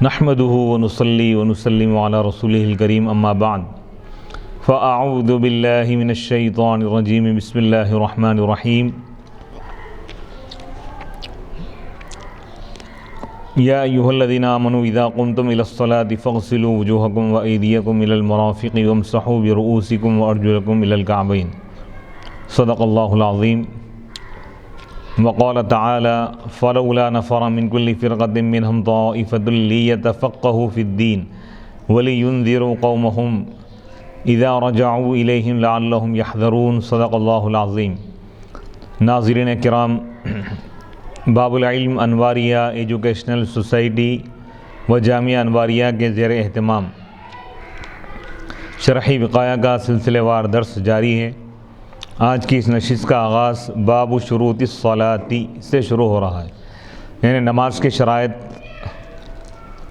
نحمده ونصلي ونسلم على رسوله الكريم اما بعد فاعوذ بالله من الشيطان الرجيم بسم الله الرحمن الرحيم يا أيها الذين آمنوا إذا قمتم إلى الصلاة فاغسلوا وجوهكم وأيديكم إلى المرافق وامسحوا برؤوسكم وأرجلكم إلى الكعبين صدق الله العظيم وقال تعالى فلولا نفر من كل فرقة منهم طائفة ليتفقهوا في الدين ولينذروا قومهم إذا رجعوا إليهم لعلهم يحذرون صدق الله العظيم۔ ناظرین کرام، باب العلم انواریہ ایجوکیشنل سوسائٹی و جامعہ انواریہ کے زیر اہتمام شرح وقایہ کا سلسلہ وار درس جاری ہے۔ آج کی اس نشست کا آغاز باب شروط الصلاۃ سے شروع ہو رہا ہے، یعنی نماز کے شرائط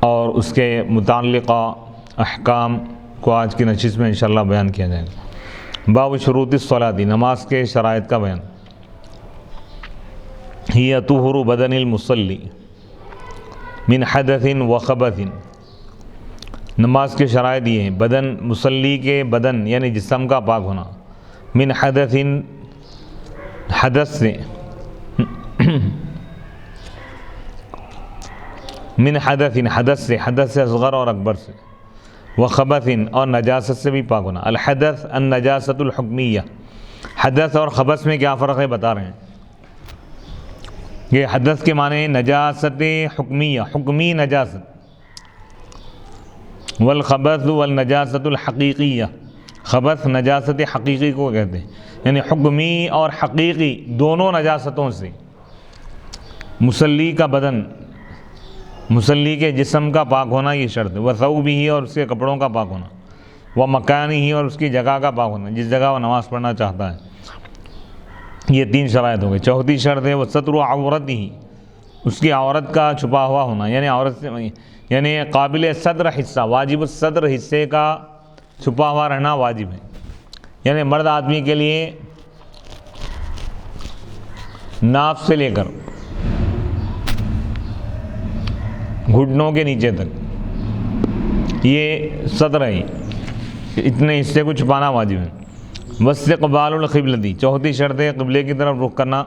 اور اس کے متعلقہ احکام کو آج کی نشست میں انشاءاللہ بیان کیا جائے گا۔ باب شروط الصلاۃ، نماز کے شرائط کا بیان۔ ہی طہور بدن المصلی من حدث و خبث، نماز کے شرائط یہ ہیں: بدن، مصلی کے بدن یعنی جسم کا پاک ہونا، من حدث، حدث سے، من حدث، حدث سے، حدث سے اصغر اور اکبر سے، و خبث اور نجاست سے بھی پاک ہونا۔ الحدث النجاست الحکمیہ، حدث اور خبث میں کیا فرق ہے بتا رہے ہیں۔ یہ حدث کے معنی نجاست حکمیہ، حکمی نجاست، والخبث والنجاست الحقیقیہ، خبث نجاست حقیقی کو کہتے ہیں، یعنی حکمی اور حقیقی دونوں نجاستوں سے۔ مصلی کا بدن، مصلی کے جسم کا پاک ہونا یہ شرط ہے، وثوبہ اور اس کے کپڑوں کا پاک ہونا، ومکانہ اور اس کی جگہ کا پاک ہونا، جس جگہ وہ نماز پڑھنا چاہتا ہے۔ یہ تین شرائط ہو گئے۔ چوتھی شرط ہے وہ ستر عورت ہی، اس کی عورت کا چھپا ہوا ہونا، یعنی عورت سے، یعنی قابل صدر حصہ، واجب الصدر حصے کا چھپا ہوا رہنا واجب ہے۔ یعنی مرد آدمی کے لیے ناف سے لے کر گھٹنوں کے نیچے تک یہ صدر ہے، اتنے حصے کو چھپانا واجب ہے۔ واستقبال القبلۃ، چوتھی شرط ہے قبلے کی طرف رخ کرنا۔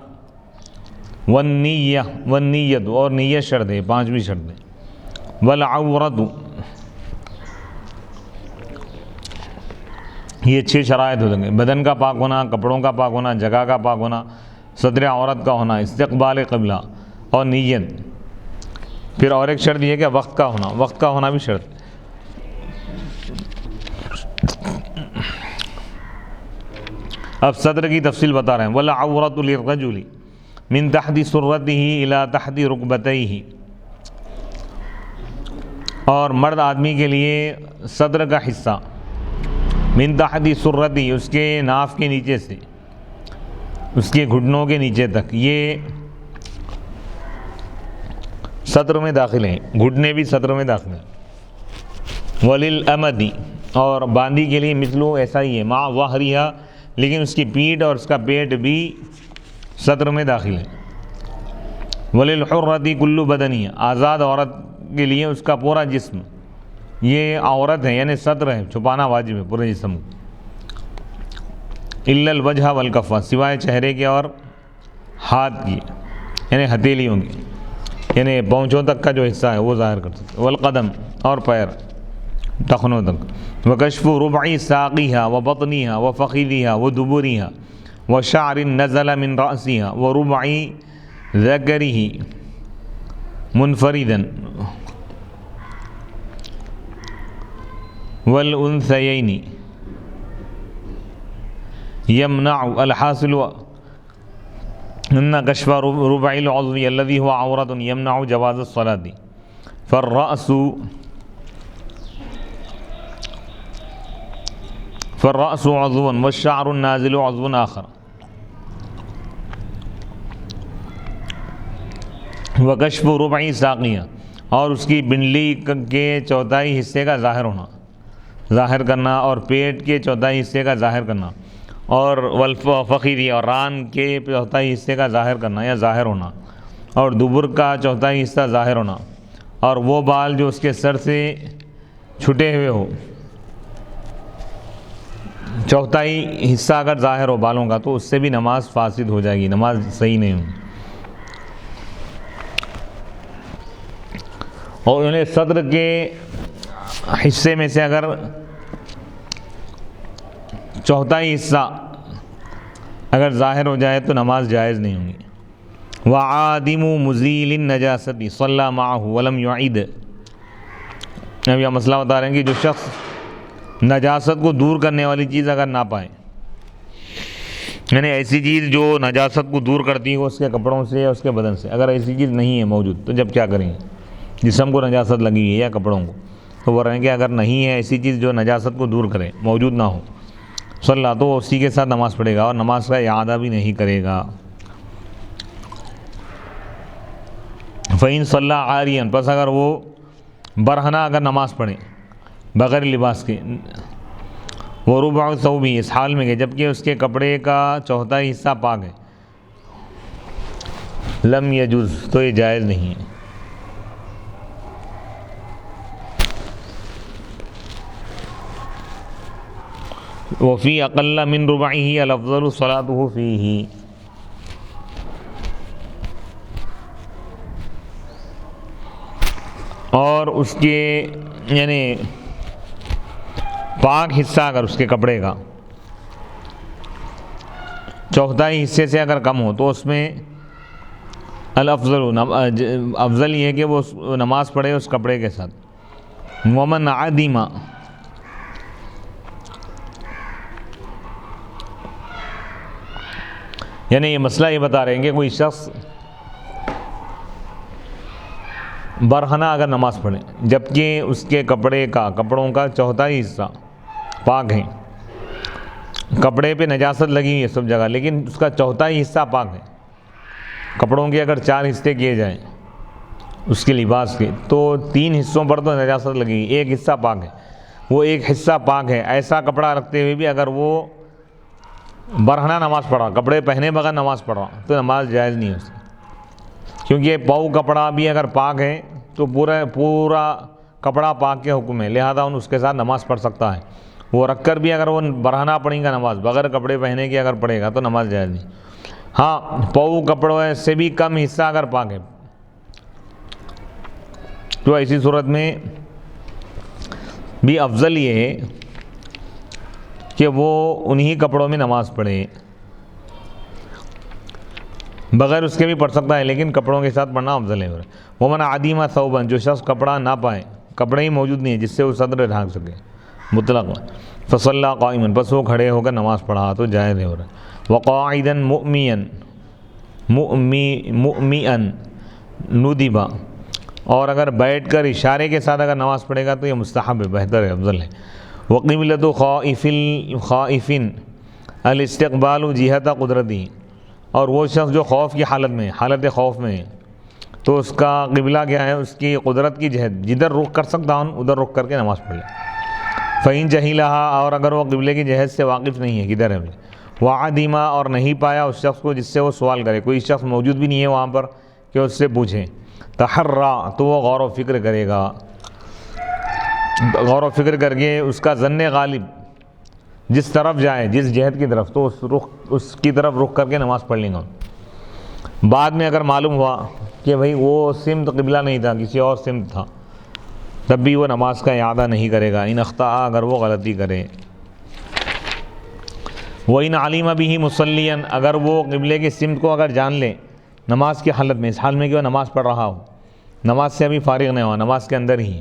والنیہ، والنیت اور نیت شرط ہے، پانچویں شرط ہے۔ والعورت، یہ 6 شرائط ہو جائیں گے: بدن کا پاک ہونا، کپڑوں کا پاک ہونا، جگہ کا پاک ہونا، صدر عورت کا ہونا، استقبال قبلہ اور نیت۔ پھر اور ایک شرط یہ ہے کہ وقت کا ہونا، وقت کا ہونا بھی شرط ہے۔ اب صدر کی تفصیل بتا رہے ہیں۔ والعورت للرجل من تحت سرتہ الی تحت رکبتیہ، اور مرد آدمی کے لیے صدر کا حصہ من تحت سرتہ، اس کے ناف کے نیچے سے اس کے گھٹنوں کے نیچے تک، یہ صدر میں داخل ہیں، گھٹنے بھی صدر میں داخل ہیں۔ وللامد، اور باندی کے لیے مثلو ایسا ہی ہے، مع ظہرہا، لیکن اس کی پیٹھ اور اس کا پیٹ بھی صدر میں داخل ہے۔ وللحرۃ کل بدنیہ، آزاد عورت کے لیے اس کا پورا جسم یہ عورت ہے، یعنی صدر ہے، چھپانا واجب ہے پورے جسم کو۔ الا الوجہ والکف، سوائے چہرے کے اور ہاتھ کی، یعنی ہتھیلیوں کی، یعنی پونچھوں تک کا جو حصہ ہے وہ ظاہر کر سکتے۔ والقدم، اور پیر ٹخنوں تک۔ وکشف ربع ساقیہا وبطنیہا وفخذیہا ودبریہا وشعر نزل من رأسیہا وربع ذکرہ منفردا والانثیین یمنع الحاصل ان کشف ربع العضو الذي هو عورۃ یمنع جواز الصلاۃ فالرأس عضو والشعر النازل عضو آخر۔ وکشف ربع ساقیہ، اور اس کی بنڈلی کے چوتھائی حصے کا ظاہر کرنا، اور پیٹ کے چوتھائی حصے کا ظاہر کرنا، اور والفخذ، اور ران کے چوتھائی حصے کا ظاہر کرنا یا ظاہر ہونا، اور دبر کا چوتھائی حصہ ظاہر ہونا، اور وہ بال جو اس کے سر سے چھٹے ہوئے ہو، چوتھائی حصہ اگر ظاہر ہو بالوں کا، تو اس سے بھی نماز فاسد ہو جائے گی، نماز صحیح نہیں ہوگی۔ اور انہیں صدر کے حصے میں سے اگر چوتھائی حصہ اگر ظاہر ہو جائے تو نماز جائز نہیں ہوگی۔ وعادم مزیل النجاست صلی معہ ولم یعید، اب یہ مسئلہ بتا رہے ہیں کہ جو شخص نجاست کو دور کرنے والی چیز اگر نہ پائے، یعنی ایسی چیز جو نجاست کو دور کرتی ہے اس کے کپڑوں سے یا اس کے بدن سے، اگر ایسی چیز نہیں ہے موجود تو جب کیا کریں گے؟ جسم کو نجاست لگی ہوئی ہے یا کپڑوں کو، تو وہ رہیں کہ اگر نہیں ہے ایسی چیز جو نجاست کو دور کرے، موجود نہ ہو، صلی تو اسی کے ساتھ نماز پڑھے گا اور نماز کا اعادہ بھی نہیں کرے گا۔ فَإِن صَلَّى عَارِيًا، پس اگر وہ برہنہ اگر نماز پڑھے بغیر لباس کے، وَرُبْعُ ثَوْبِهِ، اس حال میں کہ جبکہ اس کے کپڑے کا چوتھائی حصہ پاک ہے، لم یجوز، تو یہ جائز نہیں ہے۔ وفی اقل من ربعہ الافضل صلاته فیہ، اور اس کے یعنی پاک حصہ اگر اس کے کپڑے کا چوتھائی حصے سے اگر کم ہو تو اس میں الافضل، افضل یہ ہے کہ وہ نماز پڑھے اس کپڑے کے ساتھ۔ ومن عدم، یعنی یہ مسئلہ یہ بتا رہے ہیں کہ کوئی شخص برہنہ اگر نماز پڑھے جبکہ اس کے کپڑوں کا چوتھائی حصہ پاک ہے، کپڑے پہ نجاست لگی ہوئی ہے سب جگہ لیکن اس کا چوتھائی حصہ پاک ہے، کپڑوں کے اگر 4 حصے کیے جائیں اس کے لباس کے تو 3 حصوں پر تو نجاست لگی، ایک حصہ پاک ہے، وہ ایک حصہ پاک ہے، ایسا کپڑا رکھتے ہوئے بھی اگر وہ برہنہ نماز پڑھا، کپڑے پہنے بغیر نماز پڑھا تو نماز جائز نہیں ہو سکتی، کیونکہ پاؤ کپڑا بھی اگر پاک ہے تو پورا کپڑا پاک کے حکم ہے، لہذا اس کے ساتھ نماز پڑھ سکتا ہے۔ وہ رکھ کر بھی اگر وہ برہنہ پڑھیں گا نماز، بغیر کپڑے پہنے کے اگر پڑھے گا تو نماز جائز نہیں۔ ہاں پاؤ کپڑوں سے بھی کم حصہ اگر پاک ہے تو ایسی صورت میں بھی افضل یہ ہے کہ وہ انہی کپڑوں میں نماز پڑھے، بغیر اس کے بھی پڑھ سکتا ہے لیکن کپڑوں کے ساتھ پڑھنا افضل ہے۔ ومن عدم ثوبا، جو شخص کپڑا نہ پائے، کپڑے ہی موجود نہیں ہے جس سے وہ صدر ڈھانک سکے مطلق، فصلی قائما، بس وہ کھڑے ہو کر نماز پڑھا تو جائز ہے۔ وقاعدا مؤمئا ندب، اور اگر بیٹھ کر اشارے کے ساتھ اگر نماز پڑھے گا تو یہ مستحب ہے، بہتر ہے، افضل ہے۔ وقبلۃ خائف الاستقبال جہت قدرتی، اور وہ شخص جو خوف کی حالت میں، حالت خوف میں ہے تو اس کا قبلہ کیا ہے؟ اس کی قدرت کی جہت، جدھر رخ کر سکتا ہوں ادھر رخ کر کے نماز پڑھ لے۔ فَإِن جَهِلَهَا، اور اگر وہ قبلے کی جہت سے واقف نہیں ہے کدھر ہے، وَعَدِمَ، اور نہیں پایا اس شخص کو جس سے وہ سوال کرے، کوئی شخص موجود بھی نہیں ہے وہاں پر کہ اس سے پوچھیں، تحرّا، تو وہ غور و فکر کرے گا، غور و فکر کر کے اس کا ظن غالب جس طرف جائے، جس جہت کی طرف، تو اس کی طرف رخ کر کے نماز پڑھ لیں گا۔ بعد میں اگر معلوم ہوا کہ بھئی وہ سمت قبلہ نہیں تھا، کسی اور سمت تھا، تب بھی وہ نماز کا اعادہ نہیں کرے گا، ان اخطاء، اگر وہ غلطی کرے۔ وَإِنْ عَلِمَ بِهِ مُصَلِّيًا، اگر وہ قبلے کی سمت کو اگر جان لے نماز کی حالت میں، اس حال میں کہ وہ نماز پڑھ رہا ہو، نماز سے ابھی فارغ نہیں ہوا، نماز کے اندر ہی،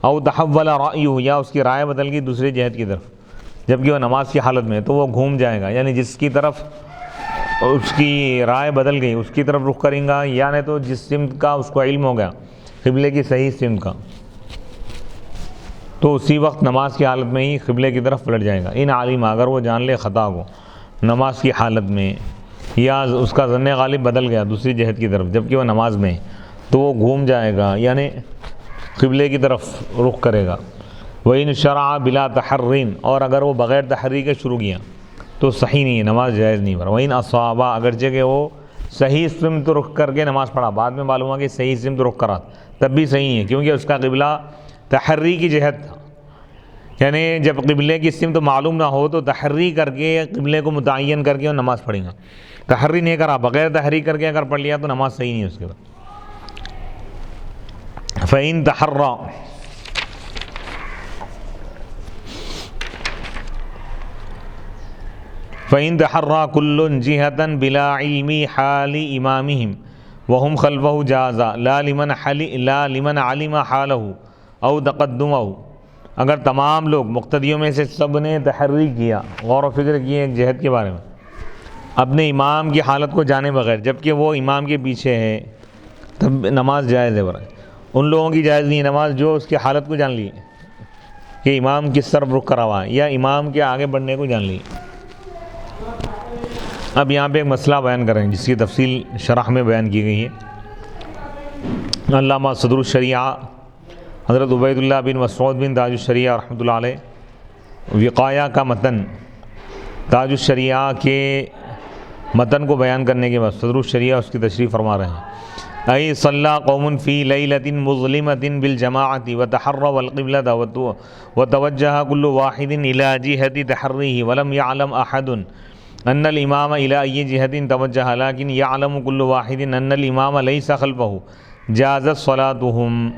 او تحول رأیہ، یا اس کی رائے بدل گئی دوسری جہت کی طرف جبکہ وہ نماز کی حالت میں، تو وہ گھوم جائے گا، یعنی جس کی طرف اس کی رائے بدل گئی اس کی طرف رخ کریں گا، یا نہیں تو جس سمت کا اس کو علم ہو گیا قبلے کی صحیح سمت کا، تو اسی وقت نماز کی حالت میں ہی قبلے کی طرف پلٹ جائے گا۔ ان عالم، اگر وہ جان لے خطا کو نماز کی حالت میں، یا اس کا ظن غالب بدل گیا دوسری جہت کی طرف جبکہ وہ نماز میں، تو وہ گھوم جائے گا، یعنی قبلے کی طرف رخ کرے گا۔ وَإِنْ شَرَعَ بِلَا تَحَرٍ، اور اگر وہ بغیر تحری کے شروع کیا تو صحیح نہیں ہے، نماز جائز نہیں۔ وَإِنْ أَصَابَ، اگرچہ کہ وہ صحیح سمت رخ کر کے نماز پڑھا، بعد میں معلوم ہوا کہ صحیح سمت رخ کرا تب بھی صحیح ہے، کیونکہ اس کا قبلہ تحری کی جہت تھا، یعنی جب قبلے کی سمت معلوم نہ ہو تو تحری کر کے قبلے کو متعین کر کے نماز پڑھیں گا، تحری نہیں کرا، بغیر تحری کر کے اگر پڑھ لیا تو نماز صحیح نہیں ہے اس کے بعد۔ فَإِن تَحَرَّى فَإِن تَحَرَّى كُلٌّ جِهَةً بِلَا عِلْمِ حَالِ إِمَامِهِمْ وَهُمْ خَلْفَهُ جَازَ لَا لِمَنْ عَلِمَ حَالَهُ أَوْ تَقَدُّمَهُ، اگر تمام لوگ مقتدیوں میں سے سب نے تحری کیا، غور و فکر کیے ایک جہت کے بارے میں اپنے امام کی حالت کو جانے بغیر، جبکہ وہ امام کے پیچھے ہے، تب نماز جائز ہے۔ ان لوگوں کی جائز نہیں ہے نماز جو اس کی حالت کو جان لی کہ امام کس طرف رخ کرا ہوا ہے، یا امام کے آگے بڑھنے کو جان لی۔ اب یہاں پہ ایک مسئلہ بیان کریں جس کی تفصیل شرح میں بیان کی گئی ہے۔ علامہ صدر الشریعہ حضرت عبید اللہ بن مسعود بن تاج الشریعہ رحمۃ اللہ علیہ وقایہ کا متن، تاج الشریعہ کے متن کو بیان کرنے کے بعد صدر الشریعہ اس کی تشریح فرما رہے ہیں۔ ای صلی قوم فی لیلۃ مظلمۃ بالجماعۃ وتحروا القبلۃ وتوجہ کل واحد الی جہۃ تحریہ ولم یعلم احد ان الامام الی ای جہۃ توجہ لیکن یعلم کل واحد ان الامام لیس خلفہ جازت صلاتہم۔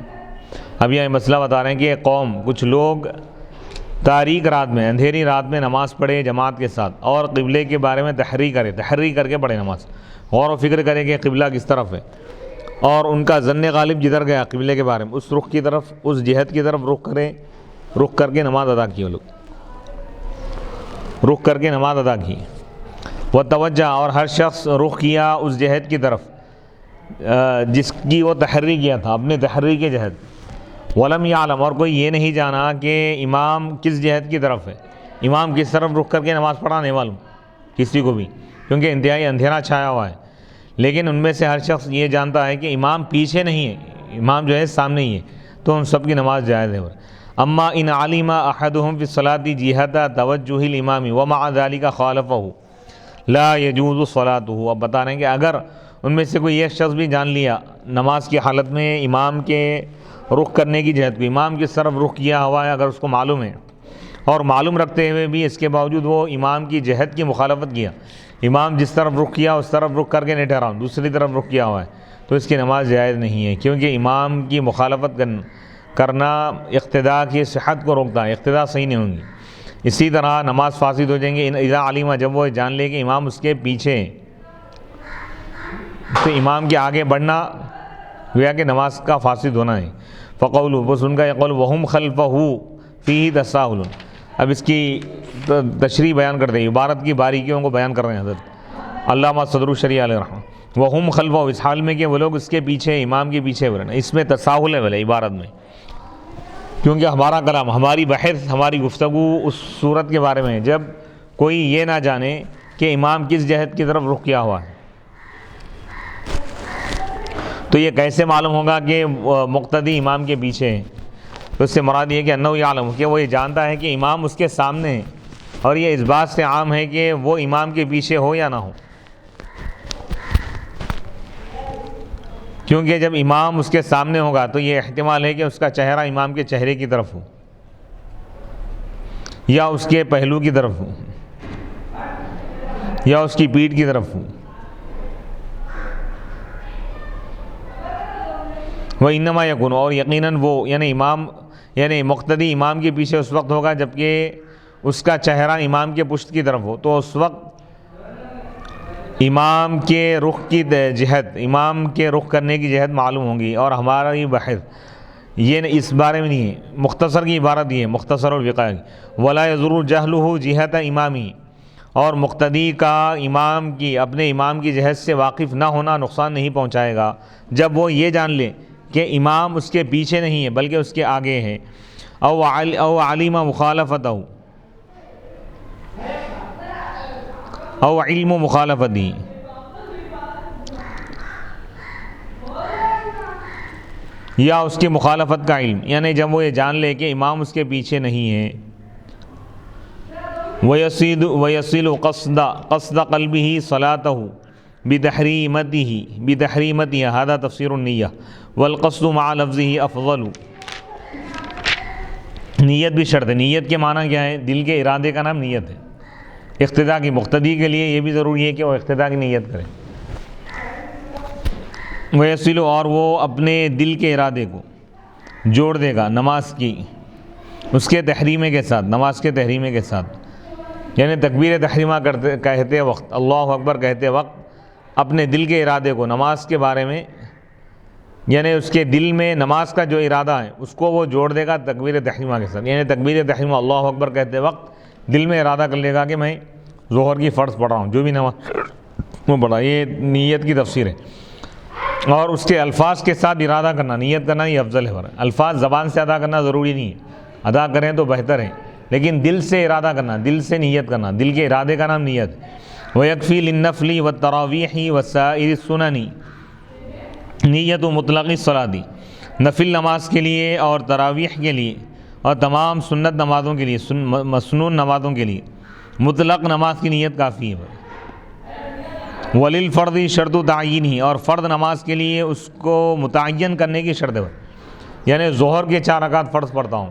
اب یہ مسئلہ بتا رہے ہیں کہ قوم، کچھ لوگ تاریک رات میں، اندھیری رات میں نماز پڑھے جماعت کے ساتھ اور قبلے کے بارے میں تحری کر کے پڑھے نماز، غور و فکر کرے کہ قبلہ کس طرف ہے، اور ان کا ظن غالب جدھر گیا قبلے کے بارے میں اس رخ کی طرف، اس جہت کی طرف رخ کر کے نماز ادا کی، وہ لوگ رخ کر کے نماز ادا کی۔ وہ توجہ، اور ہر شخص رخ کیا اس جہت کی طرف جس کی وہ تحری کیا تھا، اپنے تحری کے جہت۔ ولم یعلم، اور کوئی یہ نہیں جانا کہ امام کس جہت کی طرف ہے، امام کس طرف رخ کر کے نماز پڑھا نہیں معلوم کسی کو بھی، کیونکہ انتہائی اندھیرا چھایا ہوا ہے۔ لیکن ان میں سے ہر شخص یہ جانتا ہے کہ امام پیچھے نہیں ہے، امام جو ہے سامنے ہی ہے، تو ان سب کی نماز جائز ہے۔ اما ان علم احدهم فی الصلاۃ جہۃ توجہ الامام ومع ذلک خالفہ لا یجوز صلاتہ۔ اب بتا رہے ہیں کہ اگر ان میں سے کوئی ایک شخص بھی جان لیا نماز کی حالت میں امام کے رخ کرنے کی جہت کو، امام کی طرف رخ کیا ہوا ہے، اگر اس کو معلوم ہے اور معلوم رکھتے ہوئے بھی اس کے باوجود وہ امام کی جہت کی مخالفت کیا، امام جس طرف رخ کیا اس طرف رخ کر کے نہیں ٹھہرا، دوسری طرف رخ کیا ہوا ہے، تو اس کی نماز جائز نہیں ہے، کیونکہ امام کی مخالفت کرنا اقتداء کی صحت کو روکتا ہے، اقتداء صحیح نہیں ہوں گی۔ اسی طرح نماز فاسد ہو جائیں گے اذا علم، جب وہ جان لے کہ امام اس کے پیچھے، تو امام کے آگے بڑھنا گویا کہ نماز کا فاسد ہونا ہے۔ فقول، بس ان کا یہ قول وہم خلفہ فیہ تساہل۔ اب اس کی تشریح بیان کرتے ہیں، عبارت کی باریکیوں کو بیان کر رہے ہیں حضرت علامہ صدر الشریعہ علیہ رحمۃ۔ وہم خلفہ، اس حال میں کہ وہ لوگ اس کے پیچھے، امام کے پیچھے ورنہ اس میں تساہل ہے بھلے عبارت میں، کیونکہ ہمارا کلام، ہماری بحث، ہماری گفتگو اس صورت کے بارے میں ہے جب کوئی یہ نہ جانے کہ امام کس جہت کی طرف رخ کیا ہوا ہے۔ تو یہ کیسے معلوم ہوگا کہ مقتدی امام کے پیچھے ہے؟ تو اس سے مراد یہ کہ انہ یعلم، کہ وہ یہ جانتا ہے کہ امام اس کے سامنے ہے، اور یہ اس بات سے عام ہے کہ وہ امام کے پیچھے ہو یا نہ ہو، کیونکہ جب امام اس کے سامنے ہوگا تو یہ احتمال ہے کہ اس کا چہرہ امام کے چہرے کی طرف ہو یا اس کے پہلو کی طرف ہو یا اس کی پیٹھ کی طرف ہو۔ وہ انما یکون، اور یقیناً وہ یعنی مقتدی امام کے پیچھے اس وقت ہوگا جبکہ اس کا چہرہ امام کے پشت کی طرف ہو، تو اس وقت امام کے رخ کی جہت، امام کے رخ کرنے کی جہت معلوم ہوگی۔ اور ہمارا یہ بحث یہ اس بارے میں نہیں ہے، مختصر کی عبارت یہ ہے، مختصر الوقایہ کی، ولا یضر جہلہ جہت امامی، اور مقتدی کا امام کی، اپنے امام کی جہت سے واقف نہ ہونا نقصان نہیں پہنچائے گا جب وہ یہ جان لے کہ امام اس کے پیچھے نہیں ہے بلکہ اس کے آگے ہے۔ او علم مخالفتہ، او علم مخالفتی، یا اس کی مخالفت کا علم، یعنی جب وہ یہ جان لے کہ امام اس کے پیچھے نہیں ہے۔ وَيَصِلُ قَصْدَ قَلْبِهِ صَلَاتَهُ، بتحریمته هذا تفسیر النیہ والقصد مع لفظه افضل. نیت بھی شرط ہے. نیت کے معنی کیا ہے؟ دل کے ارادے کا نام نیت ہے. اقتداء کی مقتدی کے لیے یہ بھی ضروری ہے کہ وہ اقتداء کی نیت کرے. ویصل، اور وہ اپنے دل کے ارادے کو جوڑ دے گا نماز کی اس کے تحریمے کے ساتھ، نماز کے تحریمے کے ساتھ. یعنی تکبیر تحریمہ کہتے وقت، اللہ اکبر کہتے وقت اپنے دل کے ارادے کو نماز کے بارے میں، یعنی اس کے دل میں نماز کا جو ارادہ ہے اس کو وہ جوڑ دے گا تکبیر تحریمہ کے ساتھ. یعنی تکبیر تحریمہ اللہ اکبر کہتے وقت دل میں ارادہ کر لے گا کہ میں ظہر کی فرض پڑھ رہا ہوں، جو بھی نماز وہ پڑھا. یہ نیت کی تفسیر ہے. اور اس کے الفاظ کے ساتھ ارادہ کرنا، نیت کرنا یہ افضل ہے. الفاظ زبان سے ادا کرنا ضروری نہیں ہے، ادا کریں تو بہتر ہے، لیکن دل سے ارادہ کرنا، دل سے نیت کرنا، دل کے ارادے کا نام نیت. وَيَكْفِي لِلنَّفْلِ وَالتَّرَاوِيحِ وَسَائِرِ السُّنَنِ نیت و مطلقی صلاتی. نفل نماز کے لیے اور تراویح کے لیے اور تمام سنت نمازوں کے لیے، مسنون نمازوں کے لیے مطلق نماز کی نیت کافی ہے. وَلِلْفَرْضِ شرط تعیینہ، اور فرض نماز کے لیے اس کو متعین کرنے کی شرط ہے. یعنی ظہر کے 4 رکعت فرض پڑھتا ہوں،